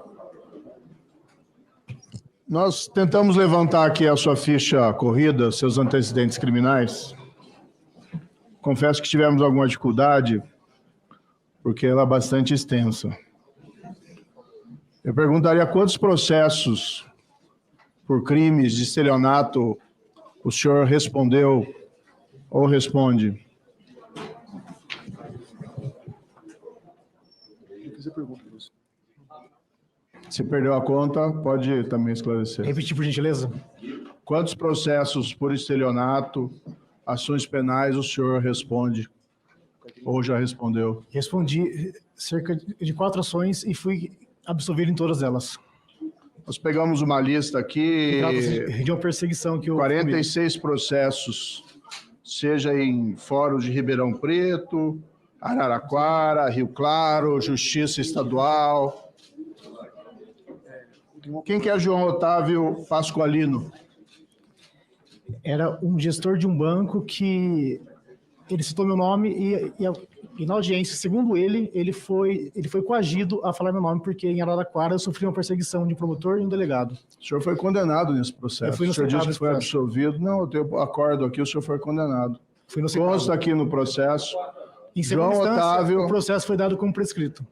Speaker 6: nós tentamos levantar aqui a sua ficha corrida, seus antecedentes criminais. Confesso que tivemos alguma dificuldade, porque ela é bastante extensa. Eu perguntaria quantos processos por crimes de estelionato o senhor respondeu ou responde? Se perdeu a conta, pode também esclarecer.
Speaker 18: Repetir, por gentileza.
Speaker 6: Quantos processos por estelionato, ações penais, o senhor responde Ou já respondeu?
Speaker 18: Respondi cerca de 4 ações e fui absolvido em todas elas.
Speaker 6: Nós pegamos uma lista aqui
Speaker 18: de uma perseguição que
Speaker 6: 46 processos, seja em fóruns de Ribeirão Preto, Araraquara, Rio Claro, Justiça Estadual. Quem que é João Otávio Pasqualino?
Speaker 18: Era um gestor de um banco que ele citou meu nome e na audiência, segundo ele foi coagido a falar meu nome, porque em Araraquara eu sofri uma perseguição de um promotor e um delegado.
Speaker 6: O senhor foi condenado nesse processo. O senhor disse que foi absolvido. Não, eu tenho acordo aqui, o senhor foi condenado. Consta aqui no processo.
Speaker 18: Em segunda
Speaker 6: João
Speaker 18: instância,
Speaker 6: Otávio,
Speaker 18: o processo foi dado como prescrito.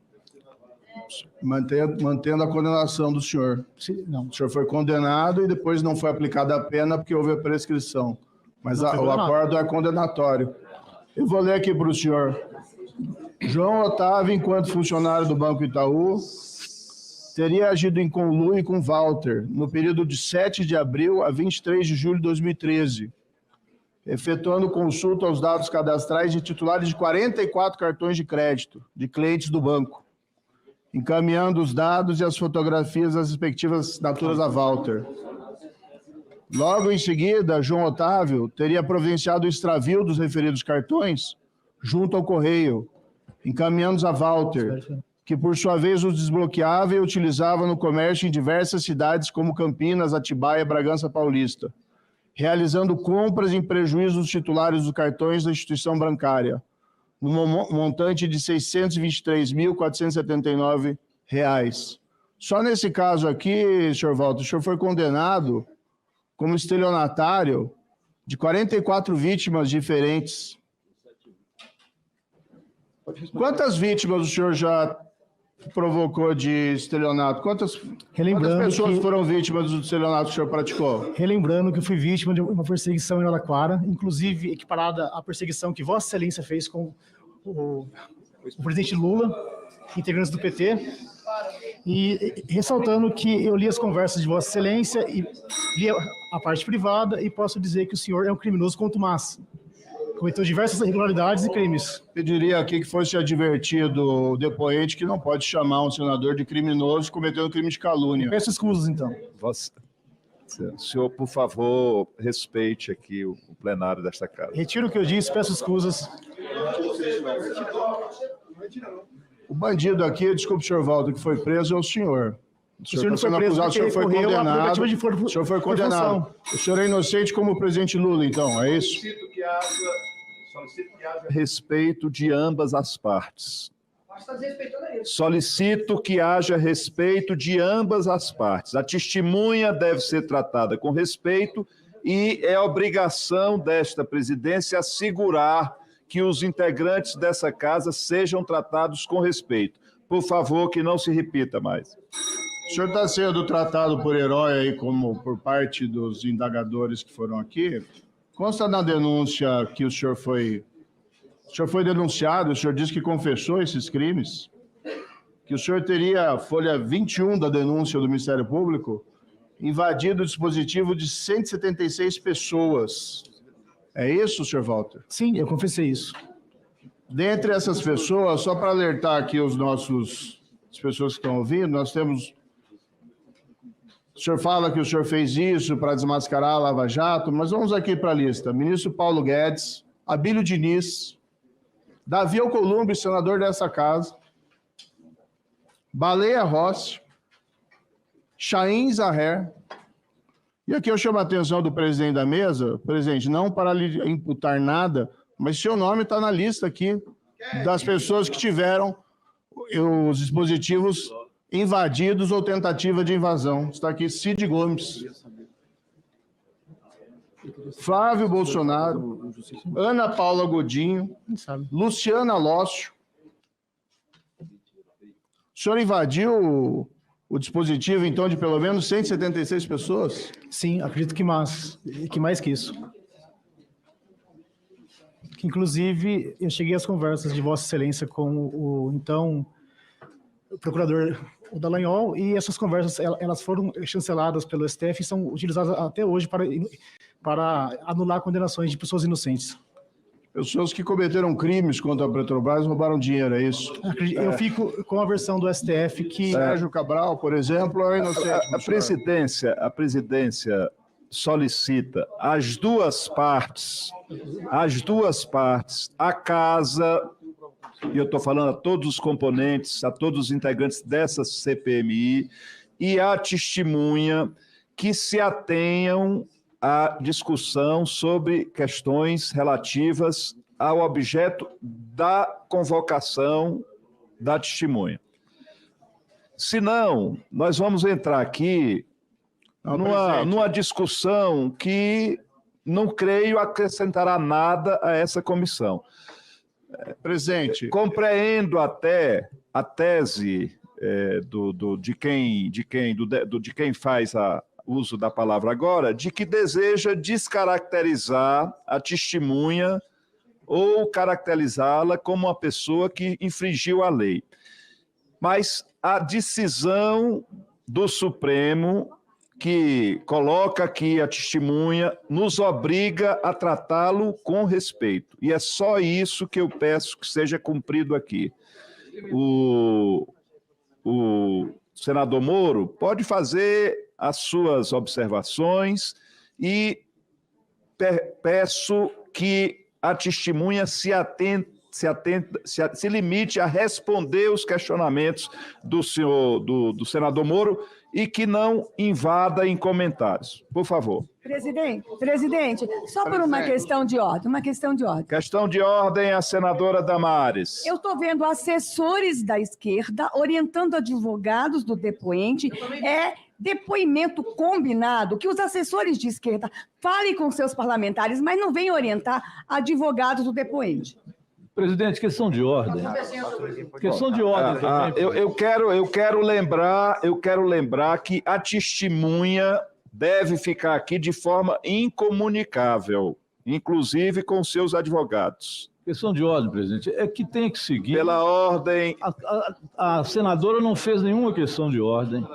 Speaker 6: Mantendo a condenação do senhor.
Speaker 18: Não.
Speaker 6: O senhor foi condenado e depois não foi aplicada a pena porque houve a prescrição. Mas o acordo é condenatório. Eu vou ler aqui para o senhor. João Otávio, enquanto funcionário do Banco Itaú, teria agido em conluio com Walter no período de 7 de abril a 23 de julho de 2013, efetuando consulta aos dados cadastrais de titulares de 44 cartões de crédito de clientes do banco, encaminhando os dados e as fotografias das respectivas assinaturas a Walter. Logo em seguida, João Otávio teria providenciado o extravio dos referidos cartões junto ao correio, encaminhando-os a Walter, que por sua vez os desbloqueava e utilizava no comércio em diversas cidades como Campinas, Atibaia e Bragança Paulista, realizando compras em prejuízo dos titulares dos cartões da instituição bancária, no montante de R$ 623.479. Só nesse caso aqui, senhor Walter, o senhor foi condenado como estelionatário de 44 vítimas diferentes. Quantas vítimas o senhor já provocou de estelionato? Quantas pessoas foram vítimas do estelionato que o senhor praticou?
Speaker 18: Relembrando que eu fui vítima de uma perseguição em Araraquara, inclusive equiparada à perseguição que Vossa Excelência fez com o presidente Lula, integrantes do PT, e ressaltando que eu li as conversas de Vossa Excelência e li a parte privada e posso dizer que o senhor é um criminoso contumaz. Cometeu diversas irregularidades e crimes.
Speaker 6: Pediria aqui que fosse advertido o depoente que não pode chamar um senador de criminoso cometendo crime de calúnia.
Speaker 18: Peço escusas, então.
Speaker 19: O senhor, por favor, respeite aqui o plenário desta casa.
Speaker 18: Retiro o que eu disse, peço escusas.
Speaker 6: O bandido aqui, desculpe, senhor Walter, que foi preso é o senhor.
Speaker 18: O senhor não foi preso,
Speaker 6: o senhor foi condenado. O senhor foi condenado. O senhor é inocente como o presidente Lula, então, é isso?
Speaker 19: Solicito que haja respeito de ambas as partes. Solicito que haja respeito de ambas as partes. A testemunha deve ser tratada com respeito e é obrigação desta presidência assegurar que os integrantes dessa casa sejam tratados com respeito. Por favor, que não se repita mais.
Speaker 6: O senhor está sendo tratado por herói aí, como por parte dos indagadores que foram aqui. Consta na denúncia que o senhor foi denunciado, o senhor disse que confessou esses crimes, que o senhor teria, a folha 21 da denúncia do Ministério Público, invadido o dispositivo de 176 pessoas. É isso, senhor Walter?
Speaker 18: Sim, eu confessei isso.
Speaker 6: Dentre essas pessoas, só para alertar aqui as pessoas que estão ouvindo, nós temos... O senhor fala que o senhor fez isso para desmascarar a Lava Jato, mas vamos aqui para a lista. Ministro Paulo Guedes, Abílio Diniz, Davi Alcolumbre, senador dessa casa, Baleia Rossi, Chaim Zahrer. E aqui eu chamo a atenção do presidente da mesa, presidente, não para lhe imputar nada, mas seu nome está na lista aqui das pessoas que tiveram os dispositivos invadidos ou tentativa de invasão. Está aqui Cid Gomes, Flávio Bolsonaro, Ana Paula Godinho, Luciana Lócio. O senhor invadiu o dispositivo, então, de pelo menos 176 pessoas?
Speaker 18: Sim, acredito que mais que isso. Que, inclusive, eu cheguei às conversas de Vossa Excelência com o então procurador Dallagnol, e essas conversas elas foram chanceladas pelo STF e são utilizadas até hoje para anular condenações de pessoas inocentes.
Speaker 6: Pessoas que cometeram crimes contra a Petrobras roubaram dinheiro, é isso?
Speaker 18: Eu fico com a versão do STF que...
Speaker 6: Sérgio Cabral, por exemplo, é inocente.
Speaker 19: A presidência solicita às duas partes, a casa, e eu estou falando a todos os componentes, a todos os integrantes dessa CPMI, e a testemunha que se atenham à discussão sobre questões relativas ao objeto da convocação da testemunha. Senão, nós vamos entrar aqui numa discussão que não creio acrescentará nada a essa comissão.
Speaker 6: Presidente.
Speaker 19: Compreendo até a tese de quem faz uso da palavra agora, de que deseja descaracterizar a testemunha ou caracterizá-la como uma pessoa que infringiu a lei. Mas a decisão do Supremo, que coloca aqui a testemunha, nos obriga a tratá-lo com respeito. E é só isso que eu peço que seja cumprido aqui. O senador Moro pode fazer as suas observações e peço que a testemunha se limite a responder os questionamentos do senador Moro e que não invada em comentários. Por favor.
Speaker 20: Presidente, só por uma questão de ordem,
Speaker 19: Questão de ordem, a senadora Damares.
Speaker 20: Eu estou vendo assessores da esquerda orientando advogados do depoente. Depoimento combinado, que os assessores de esquerda falem com seus parlamentares, mas não venham orientar advogados do depoente.
Speaker 7: Presidente, questão de ordem. Questão de ordem também.
Speaker 19: Eu quero lembrar que a testemunha deve ficar aqui de forma incomunicável, inclusive com seus advogados.
Speaker 7: Questão de ordem, presidente, é que tem que seguir...
Speaker 19: Pela ordem...
Speaker 7: A senadora não fez nenhuma questão de ordem.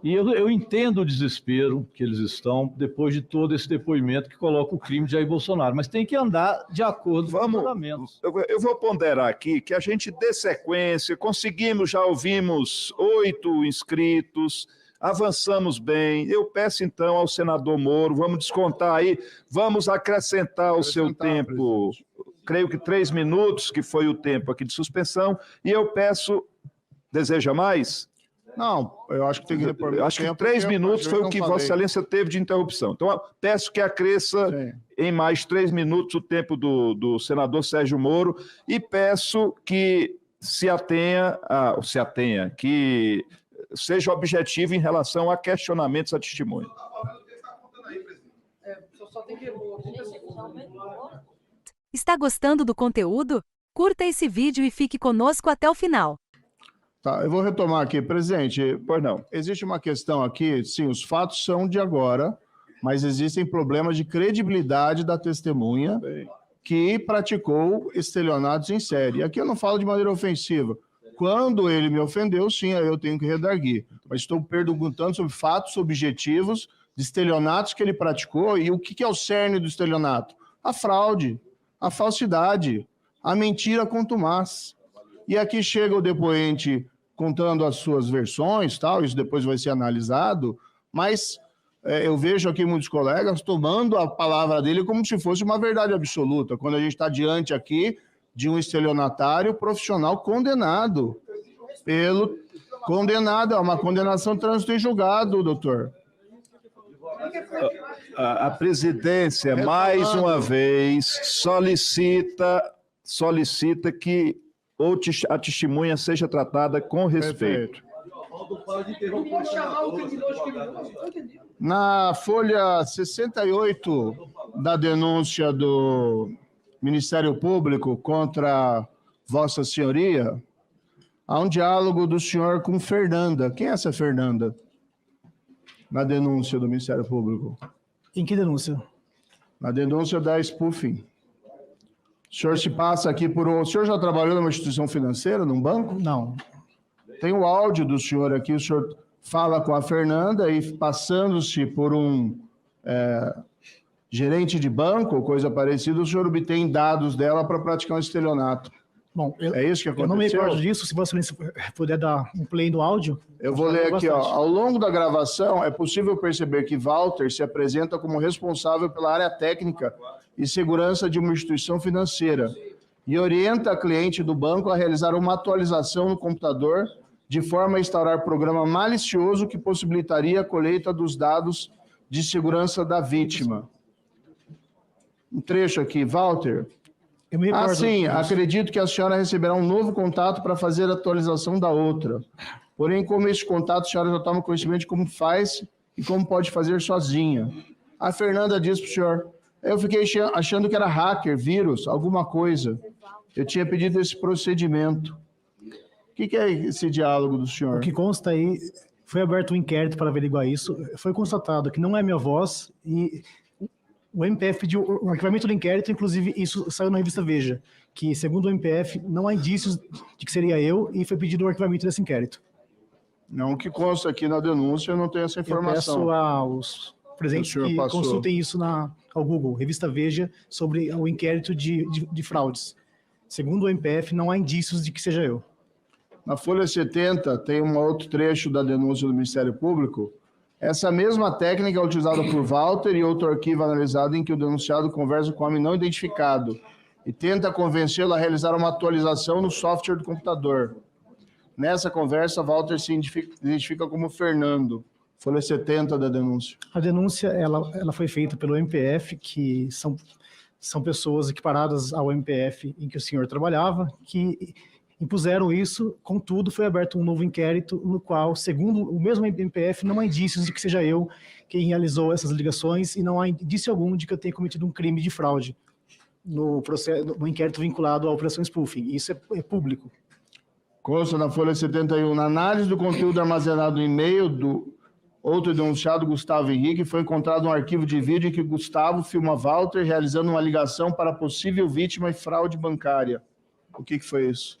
Speaker 7: E eu entendo o desespero que eles estão depois de todo esse depoimento que coloca o crime de Jair Bolsonaro, mas tem que andar de acordo com os fundamentos.
Speaker 19: Eu vou ponderar aqui que a gente dê sequência, já ouvimos 8 inscritos, avançamos bem. Eu peço então ao senador Moro, vamos descontar aí, vamos acrescentar o seu tempo, creio que 3 minutos, que foi o tempo aqui de suspensão, e eu peço, deseja mais?
Speaker 6: Não, eu acho que tem que repor.
Speaker 19: Eu acho que 3 minutos foi o que Vossa Excelência teve de interrupção. Então, eu peço que acresça em mais 3 minutos o tempo do senador Sérgio Moro e peço que que seja objetivo em relação a questionamentos a testemunho.
Speaker 17: Está gostando do conteúdo? Curta esse vídeo e fique conosco até o final.
Speaker 6: Tá, eu vou retomar aqui. Presidente,
Speaker 19: pois não.
Speaker 6: Existe uma questão aqui, sim, os fatos são de agora, mas existem problemas de credibilidade da testemunha que praticou estelionatos em série. Aqui eu não falo de maneira ofensiva. Quando ele me ofendeu, sim, eu tenho que redarguir. Mas estou perguntando sobre fatos objetivos de estelionatos que ele praticou e o que é o cerne do estelionato? A fraude, a falsidade, a mentira contumaz. E aqui chega o depoente contando as suas versões, tal, isso depois vai ser analisado, mas eu vejo aqui muitos colegas tomando a palavra dele como se fosse uma verdade absoluta, quando a gente está diante aqui de um estelionatário profissional condenado. É uma condenação trânsito em julgado, doutor.
Speaker 19: A presidência, mais uma vez, solicita que a testemunha seja tratada com respeito.
Speaker 6: Na folha 68 da denúncia do Ministério Público contra Vossa Senhoria, há um diálogo do senhor com Fernanda. Quem é essa Fernanda? Na denúncia do Ministério Público.
Speaker 18: Em que denúncia?
Speaker 6: Na denúncia da spoofing. O senhor se passa aqui por um... O senhor já trabalhou numa instituição financeira, num banco?
Speaker 18: Não.
Speaker 6: Tem o áudio do senhor aqui, o senhor fala com a Fernanda e passando-se por gerente de banco ou coisa parecida, o senhor obtém dados dela para praticar um estelionato.
Speaker 18: Bom,
Speaker 6: é isso que aconteceu?
Speaker 18: Eu não me recordo disso, se Vossa Excelência puder dar um play no áudio.
Speaker 6: Eu vou ler aqui, ó. Ao longo da gravação, é possível perceber que Walter se apresenta como responsável pela área técnica e segurança de uma instituição financeira e orienta a cliente do banco a realizar uma atualização no computador de forma a instaurar programa malicioso que possibilitaria a colheita dos dados de segurança da vítima. Um trecho aqui, Walter. Sim, acredito que a senhora receberá um novo contato para fazer a atualização da outra. Porém, como este contato, a senhora já toma conhecimento de como faz e como pode fazer sozinha. A Fernanda disse para o senhor, eu fiquei achando que era hacker, vírus, alguma coisa. Eu tinha pedido esse procedimento. O que é esse diálogo do senhor?
Speaker 18: O que consta aí, foi aberto um inquérito para averiguar isso, foi constatado que não é minha voz e o MPF pediu o arquivamento do inquérito, inclusive isso saiu na revista Veja, que segundo o MPF não há indícios de que seria eu e foi pedido o arquivamento desse inquérito.
Speaker 6: Não, o que consta aqui na denúncia, eu não tenho essa informação.
Speaker 18: Eu peço aos presentes que consultem isso ao Google, revista Veja, sobre o inquérito de fraudes. Segundo o MPF, não há indícios de que seja eu.
Speaker 6: Na folha 70 tem um outro trecho da denúncia do Ministério Público. Essa mesma técnica é utilizada por Walter e outro arquivo analisado em que o denunciado conversa com um homem não identificado e tenta convencê-lo a realizar uma atualização no software do computador. Nessa conversa, Walter se identifica como Fernando. Folha 70 da denúncia.
Speaker 18: A denúncia ela foi feita pelo MPF, que são pessoas equiparadas ao MPF em que o senhor trabalhava, que impuseram isso, contudo, foi aberto um novo inquérito no qual, segundo o mesmo MPF, não há indícios de que seja eu quem realizou essas ligações e não há indício algum de que eu tenha cometido um crime de fraude no inquérito vinculado à operação spoofing. Isso é público.
Speaker 6: Consta na folha 71, na análise do conteúdo armazenado no e-mail do outro denunciado, Gustavo Henrique, foi encontrado um arquivo de vídeo em que Gustavo filma Walter realizando uma ligação para possível vítima e fraude bancária. O que foi isso?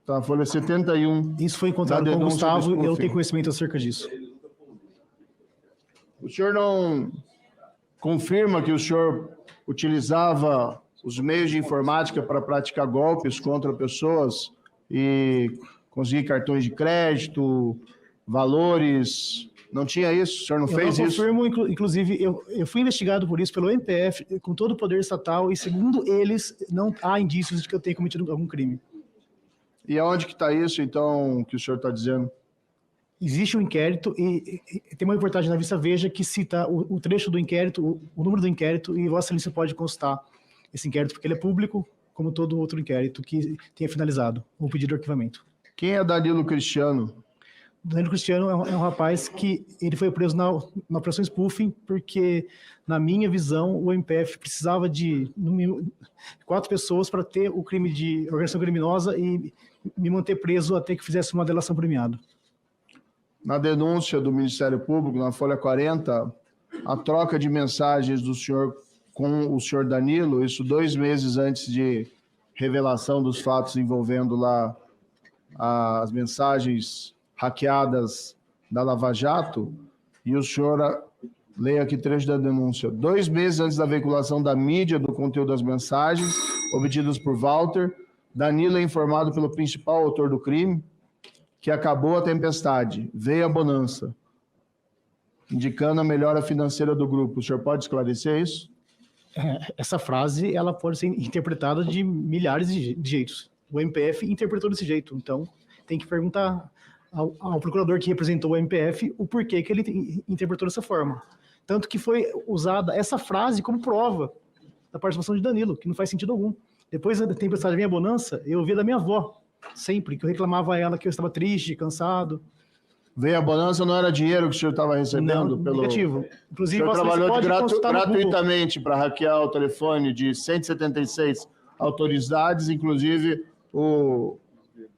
Speaker 6: Tá, folha 71.
Speaker 18: Isso foi encontrado com o Gustavo e eu tenho conhecimento acerca disso.
Speaker 6: O senhor não confirma que o senhor utilizava os meios de informática para praticar golpes contra pessoas e conseguir cartões de crédito, valores? Não tinha isso? O senhor não fez isso?
Speaker 18: Eu confirmo, inclusive, eu fui investigado por isso pelo MPF, com todo o poder estatal, e segundo eles, não há indícios de que eu tenha cometido algum crime.
Speaker 6: E aonde que está isso, então, que o senhor está dizendo?
Speaker 18: Existe um inquérito e tem uma reportagem na revista Veja que cita o trecho do inquérito, o número do inquérito, e Vossa Excelência pode consultar esse inquérito, porque ele é público, como todo outro inquérito que tenha finalizado o pedido de arquivamento.
Speaker 6: Quem é Danilo Cristiano?
Speaker 18: Danilo Cristiano é um rapaz que ele foi preso na operação spoofing porque, na minha visão, o MPF precisava de 4 pessoas para ter o crime de organização criminosa e me manter preso até que fizesse uma delação premiada.
Speaker 6: Na denúncia do Ministério Público, na folha 40, a troca de mensagens do senhor com o senhor Danilo, isso 2 meses antes de revelação dos fatos envolvendo lá as mensagens hackeadas da Lava Jato, e o senhor, leia aqui trecho da denúncia, 2 meses antes da veiculação da mídia do conteúdo das mensagens obtidas por Walter, Danilo é informado pelo principal autor do crime que acabou a tempestade, veio a bonança, indicando a melhora financeira do grupo. O senhor pode esclarecer isso?
Speaker 18: Essa frase ela pode ser interpretada de milhares de jeitos. O MPF interpretou desse jeito, então tem que perguntar ao procurador que representou o MPF o porquê que ele interpretou dessa forma. Tanto que foi usada essa frase como prova da participação de Danilo, que não faz sentido algum. Depois da tempestade vem a bonança, eu ouvia da minha avó, sempre, que eu reclamava a ela que eu estava triste, cansado.
Speaker 6: Veio a bonança, não era dinheiro que o senhor estava recebendo?
Speaker 18: Não, negativo. Inclusive,
Speaker 6: o senhor trabalhou gratuitamente para hackear o telefone de 176 autoridades, inclusive o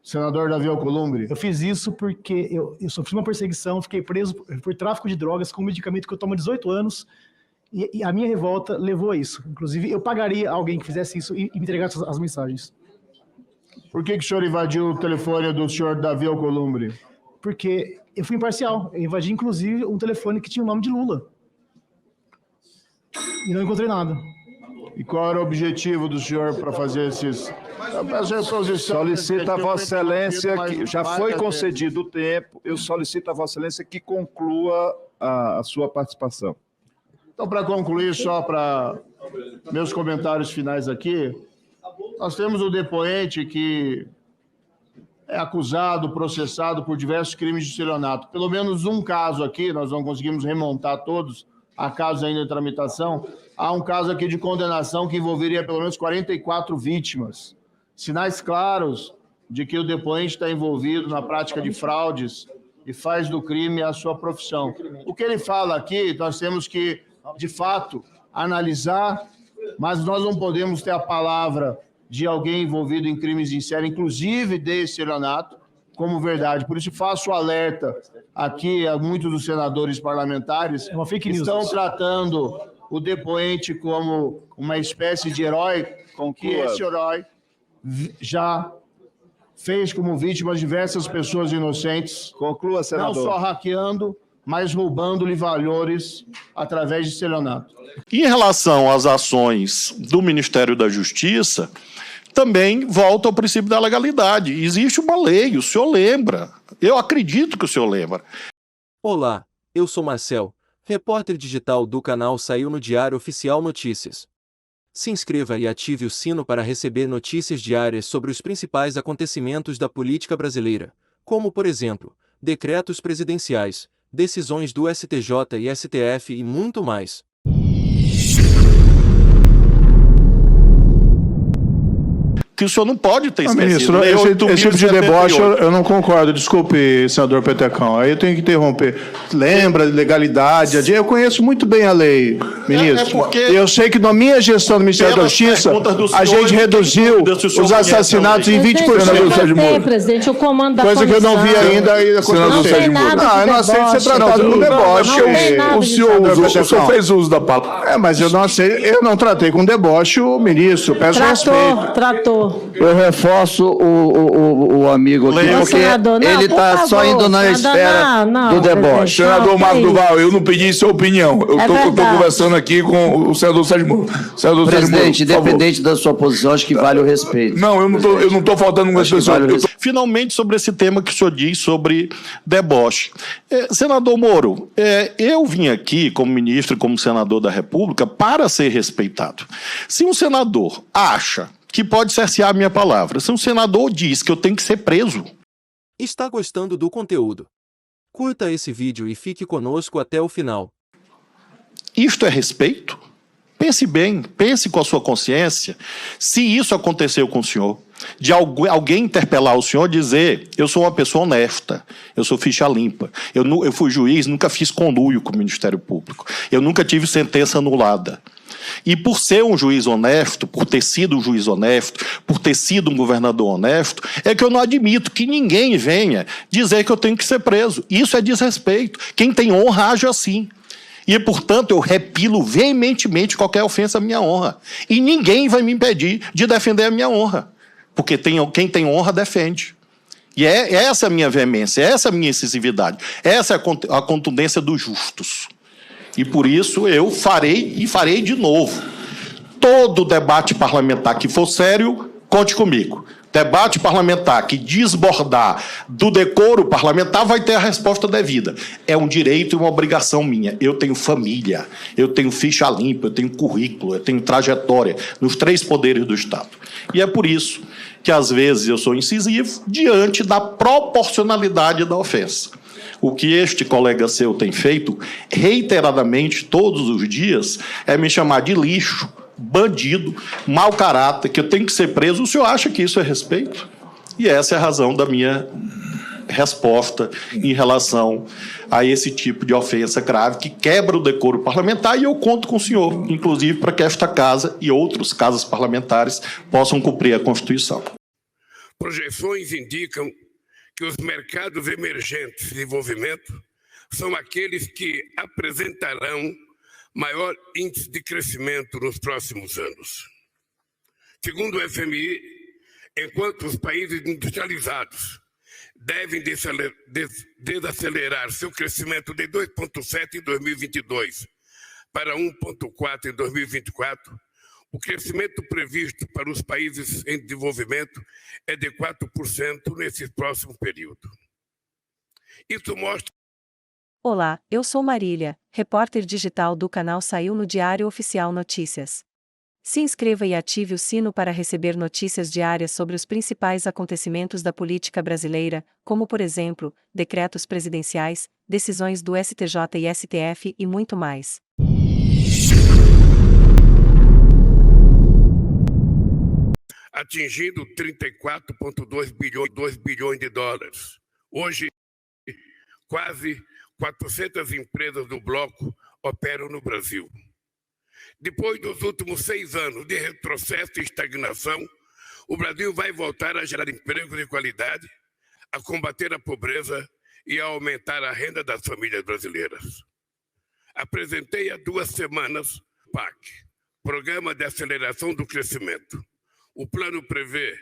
Speaker 6: senador Davi Alcolumbre.
Speaker 18: Eu fiz isso porque eu sofri uma perseguição, fiquei preso por tráfico de drogas com um medicamento que eu tomo há 18 anos, e a minha revolta levou a isso. Inclusive, eu pagaria alguém que fizesse isso e me entregasse as mensagens.
Speaker 6: Por que o senhor invadiu o telefone do senhor Davi Alcolumbre?
Speaker 18: Porque eu fui imparcial. Eu invadi, inclusive, um telefone que tinha o nome de Lula. E não encontrei nada.
Speaker 6: E qual era o objetivo do senhor para fazer esses...
Speaker 19: Solicito a Vossa Excelência, que já foi concedido o tempo, eu solicito a Vossa Excelência que conclua a sua participação.
Speaker 6: Então, para concluir, só para meus comentários finais aqui, nós temos o depoente que é acusado, processado por diversos crimes de estelionato. Pelo menos um caso aqui, nós não conseguimos remontar todos, há casos ainda em tramitação, há um caso aqui de condenação que envolveria pelo menos 44 vítimas. Sinais claros de que o depoente está envolvido na prática de fraudes e faz do crime a sua profissão. O que ele fala aqui, nós temos que, de fato, analisar, mas nós não podemos ter a palavra de alguém envolvido em crimes em série, inclusive de estelionato, como verdade. Por isso faço o alerta aqui a muitos dos senadores parlamentares que estão tratando o depoente como uma espécie de herói, que esse herói já fez como vítima diversas pessoas inocentes.
Speaker 19: Conclua, senador.
Speaker 6: Não só hackeando, mas roubando-lhe valores através de estelionato.
Speaker 21: Em relação às ações do Ministério da Justiça, também volta ao princípio da legalidade. Existe uma lei, o senhor lembra. Eu acredito que o senhor lembra.
Speaker 13: Olá, eu sou Marcel, repórter digital do canal Saiu no Diário Oficial Notícias. Se inscreva e ative o sino para receber notícias diárias sobre os principais acontecimentos da política brasileira, como, por exemplo, decretos presidenciais, decisões do STJ e STF e muito mais.
Speaker 21: Que o senhor não pode ter esquecido.
Speaker 6: Ministro, esse tipo de deboche eu não concordo. Desculpe, senador Petecão. Aí eu tenho que interromper. Lembra, legalidade. Eu conheço muito bem a lei, ministro. Eu sei que na minha gestão do Ministério da Justiça, a gente reduziu os assassinatos em 20%.
Speaker 22: Presidente, o comando da
Speaker 6: coisa que eu não vi ainda.
Speaker 22: Não tem nada de
Speaker 6: eu não aceito ser tratado com deboche.
Speaker 22: O
Speaker 6: senhor fez uso da palavra. Mas eu não aceito. Eu não tratei com deboche o ministro. Peço respeito.
Speaker 22: Tratou.
Speaker 14: Eu reforço o amigo aqui, porque ele está só indo na esfera do deboche.
Speaker 16: Senador Marco Duval, eu não pedi sua opinião. Eu estou conversando aqui com o senador Sérgio Moro.
Speaker 14: Presidente, independente da sua posição, acho que vale o respeito.
Speaker 16: Não, eu não estou faltando com respeito.
Speaker 21: Finalmente, sobre esse tema que o senhor diz sobre deboche. Senador Moro, eu vim aqui como ministro e como senador da República para ser respeitado. Se um senador acha que pode cercear a minha palavra, se um senador diz que eu tenho que ser preso...
Speaker 13: Está gostando do conteúdo? Curta esse vídeo e fique conosco até o final.
Speaker 21: Isto é respeito? Pense bem, pense com a sua consciência. Se isso aconteceu com o senhor, de alguém interpelar o senhor, dizer: eu sou uma pessoa honesta, eu sou ficha limpa, eu fui juiz, nunca fiz conluio com o Ministério Público, eu nunca tive sentença anulada. E por ser um juiz honesto, por ter sido um juiz honesto, por ter sido um governador honesto, é que eu não admito que ninguém venha dizer que eu tenho que ser preso. Isso é desrespeito. Quem tem honra age assim. E, portanto, eu repilo veementemente qualquer ofensa à minha honra. E ninguém vai me impedir de defender a minha honra. Porque quem tem honra defende. E essa é a minha veemência, essa é a minha incisividade, essa é a contundência dos justos. E por isso eu farei e farei de novo. Todo debate parlamentar que for sério, conte comigo. Debate parlamentar que desbordar do decoro parlamentar vai ter a resposta devida. É um direito e uma obrigação minha. Eu tenho família, eu tenho ficha limpa, eu tenho currículo, eu tenho trajetória nos 3 poderes do Estado. E é por isso que às vezes eu sou incisivo diante da proporcionalidade da ofensa. O que este colega seu tem feito reiteradamente, todos os dias, é me chamar de lixo, bandido, mau caráter, que eu tenho que ser preso. O senhor acha que isso é respeito? E essa é a razão da minha resposta em relação a esse tipo de ofensa grave que quebra o decoro parlamentar, e eu conto com o senhor, inclusive, para que esta casa e outras casas parlamentares possam cumprir a Constituição.
Speaker 23: Projeções indicam que os mercados emergentes de desenvolvimento são aqueles que apresentarão maior índice de crescimento nos próximos anos. Segundo o FMI, enquanto os países industrializados devem desacelerar seu crescimento de 2,7% em 2022 para 1,4% em 2024, o crescimento previsto para os países em desenvolvimento é de 4% nesse próximo período. Isso mostra...
Speaker 17: Olá, eu sou Marília, repórter digital do canal Saiu no Diário Oficial Notícias. Se inscreva e ative o sino para receber notícias diárias sobre os principais acontecimentos da política brasileira, como, por exemplo, decretos presidenciais, decisões do STJ e STF e muito mais.
Speaker 23: Atingindo 34,2 bilhões de dólares. Hoje, quase 400 empresas do bloco operam no Brasil. Depois dos últimos 6 anos de retrocesso e estagnação, o Brasil vai voltar a gerar empregos de qualidade, a combater a pobreza e a aumentar a renda das famílias brasileiras. Apresentei há 2 semanas o PAC, Programa de Aceleração do Crescimento. O plano prevê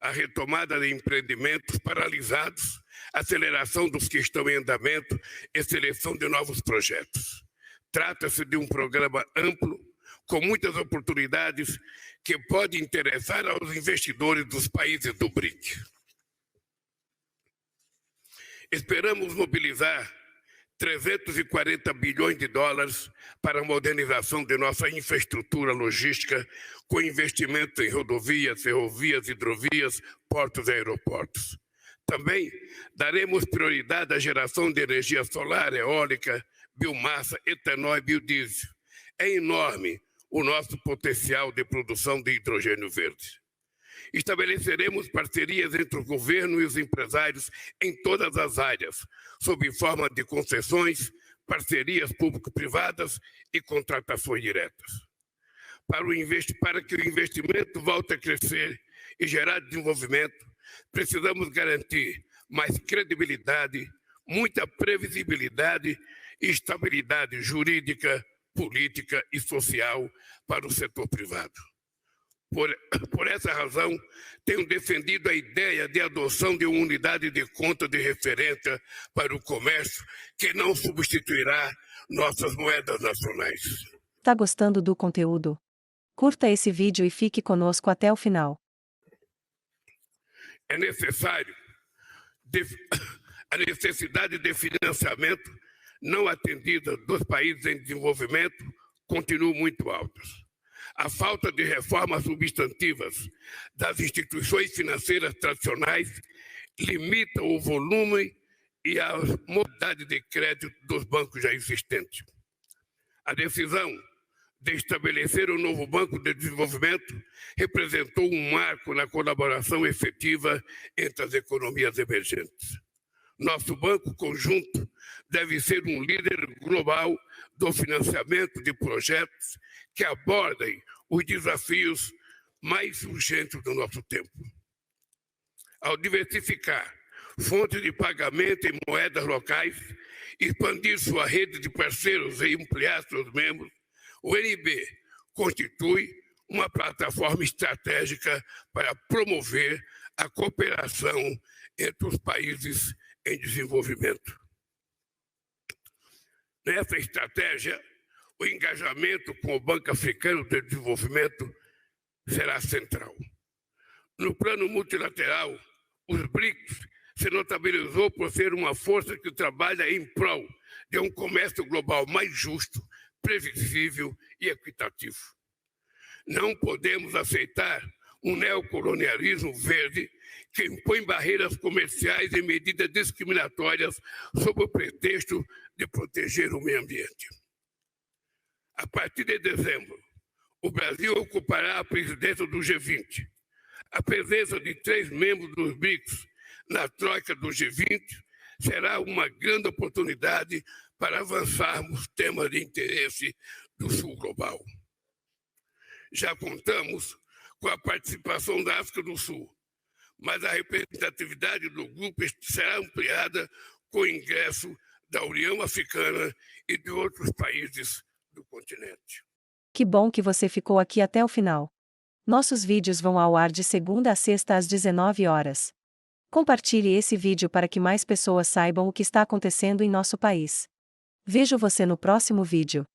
Speaker 23: a retomada de empreendimentos paralisados, aceleração dos que estão em andamento e seleção de novos projetos. Trata-se de um programa amplo, com muitas oportunidades, que pode interessar aos investidores dos países do BRIC. Esperamos mobilizar 340 bilhões de dólares para a modernização de nossa infraestrutura logística, com investimento em rodovias, ferrovias, hidrovias, portos e aeroportos. Também daremos prioridade à geração de energia solar, eólica, biomassa, etanol e biodiesel. É enorme o nosso potencial de produção de hidrogênio verde. Estabeleceremos parcerias entre o governo e os empresários em todas as áreas, sob forma de concessões, parcerias público-privadas e contratações diretas. Para que o investimento volte a crescer e gerar desenvolvimento, precisamos garantir mais credibilidade, muita previsibilidade e estabilidade jurídica, política e social para o setor privado. Por essa razão, tenho defendido a ideia de adoção de uma unidade de conta de referência para o comércio que não substituirá nossas moedas nacionais.
Speaker 17: Tá gostando do conteúdo? Curta esse vídeo e fique conosco até o final.
Speaker 23: É necessário a necessidade de financiamento não atendida dos países em desenvolvimento continua muito alta. A falta de reformas substantivas das instituições financeiras tradicionais limita o volume e a modalidade de crédito dos bancos já existentes. A decisão de estabelecer um novo Banco de Desenvolvimento representou um marco na colaboração efetiva entre as economias emergentes. Nosso banco conjunto deve ser um líder global do financiamento de projetos que abordem os desafios mais urgentes do nosso tempo. Ao diversificar fontes de pagamento em moedas locais, expandir sua rede de parceiros e ampliar seus membros, o NB constitui uma plataforma estratégica para promover a cooperação entre os países em desenvolvimento. Nessa estratégia, o engajamento com o Banco Africano de Desenvolvimento será central. No plano multilateral, os BRICS se notabilizou por ser uma força que trabalha em prol de um comércio global mais justo, previsível e equitativo. Não podemos aceitar um neocolonialismo verde que impõe barreiras comerciais e medidas discriminatórias sob o pretexto de proteger o meio ambiente. A partir de dezembro, o Brasil ocupará a presidência do G20. A presença de 3 membros dos BRICS na troika do G20 será uma grande oportunidade para avançarmos temas de interesse do Sul Global. Já contamos com a participação da África do Sul, mas a representatividade do grupo será ampliada com o ingresso da União Africana e de outros países do continente.
Speaker 17: Que bom que você ficou aqui até o final. Nossos vídeos vão ao ar de segunda a sexta às 19 horas. Compartilhe esse vídeo para que mais pessoas saibam o que está acontecendo em nosso país. Vejo você no próximo vídeo.